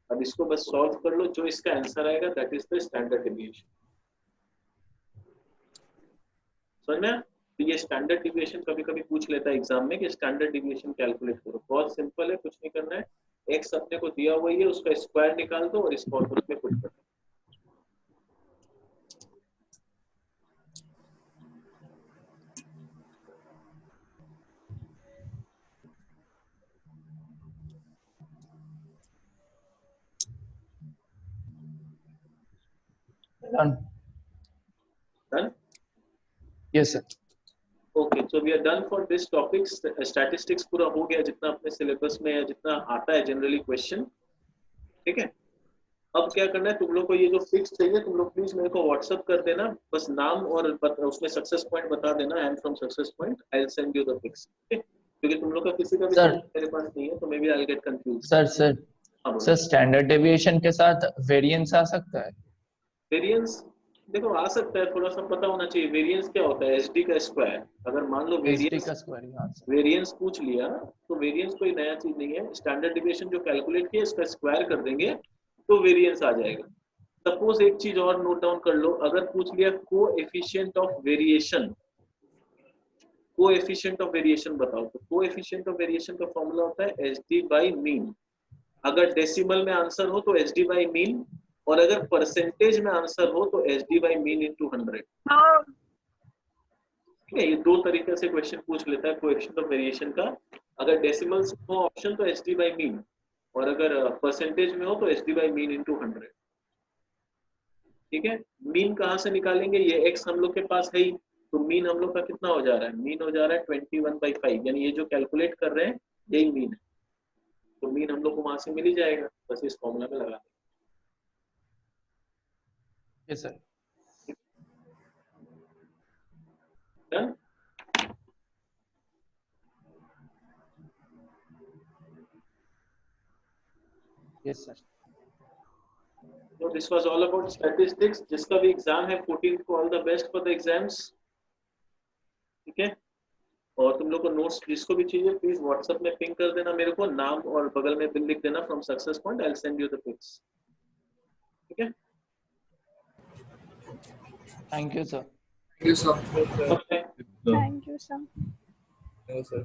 अब इसको बस सॉल्व कर लो, जो इसका आंसर आएगा that is the standard deviation. समझ में? तो ये स्टैंडर्ड डिविएशन कभी कभी पूछ लेता है एग्जाम में कि स्टैंडर्ड डिविएशन कैलकुलेट करो। बहुत सिंपल है, कुछ नहीं करना है, एक्स अपने को दिया हुआ ही है, उसका स्क्वायर निकाल दो और इस फॉर्मूला में पुट कर दो।
Done.
Done?
Yes, sir.
Okay, so we are done for this topic. Statistics पूरा हो गया जितना अपने सिलेबस में है, जितना आता है जनरली क्वेश्चन, ठीक है। अब क्या करना है, तुम लोग को ये जो फिक्स चाहिए तुम लोग प्लीज मेरे को व्हाट्सअप कर देना, बस नाम और उसमें सक्सेस पॉइंट बता देना, I am from success point, I will send you the fix, क्योंकि तुम लोग का किसी का भी
Sir.
मेरे पास नहीं है तो maybe I will get confuse.
Sir standard deviation के साथ वेरिएंस आ सकता है?
वेरिएंस देखो आ सकता है, थोड़ा सा पता होना चाहिए वेरिएंस क्या होता है। एसडी का स्क्वायर, अगर मान लो
एसडी का स्क्वायर, हाँ सर।
वेरिएंस पूछ लिया तो वेरिएंस कोई नया चीज नहीं है, स्टैंडर्ड डिविएशन जो कैलकुलेट किया इसका स्क्वायर कर देंगे तो वेरिएंस आ जाएगा। सपोज एक चीज और नोट डाउन कर लो, अगर पूछ लिया coefficient of variation, coefficient of variation बताओ, तो कोएफिशिएंट ऑफ वेरिएशन का फॉर्मूला होता है एसडी बाई मीन। अगर डेसिमल में आंसर हो तो एसडी बाई मीन, और अगर परसेंटेज में आंसर हो तो एसडी बाई मीन इंटू 100। ठीक है, ये दो तरीके से क्वेश्चन पूछ लेता है कोएफिशिएंट ऑफ वेरिएशन का। अगर डेसिमल्स हो ऑप्शन तो एसडी बाई मीन, और अगर परसेंटेज में हो तो एसडी बाई मीन इंटू 100। ठीक है, मीन कहाँ से निकालेंगे, ये एक्स हम लोग के पास है ही, तो मीन हम लोग का कितना हो जा रहा है, मीन हो जा रहा है 21/5, यानी ये जो कैलकुलेट कर रहे हैं यही मीन है, तो मीन हम लोग को वहां से मिल ही जाएगा, बस इस फॉर्मूला में लगा देंगे।
Yes sir.
Done?
Yes sir.
So this was all about statistics। जिसका भी एग्जाम है 14 को all the best for the exams, ठीक है। और तुम लोग को नोट्स जिसको भी चाहिए प्लीज व्हाट्सएप में पिंग कर देना मेरे को, नाम और बगल में बिल लिख देना from success point, I will send you the pics, ठीक है।
Thank you sir.
Thank you, sir.
Okay.
Thank you, sir.
No, sir.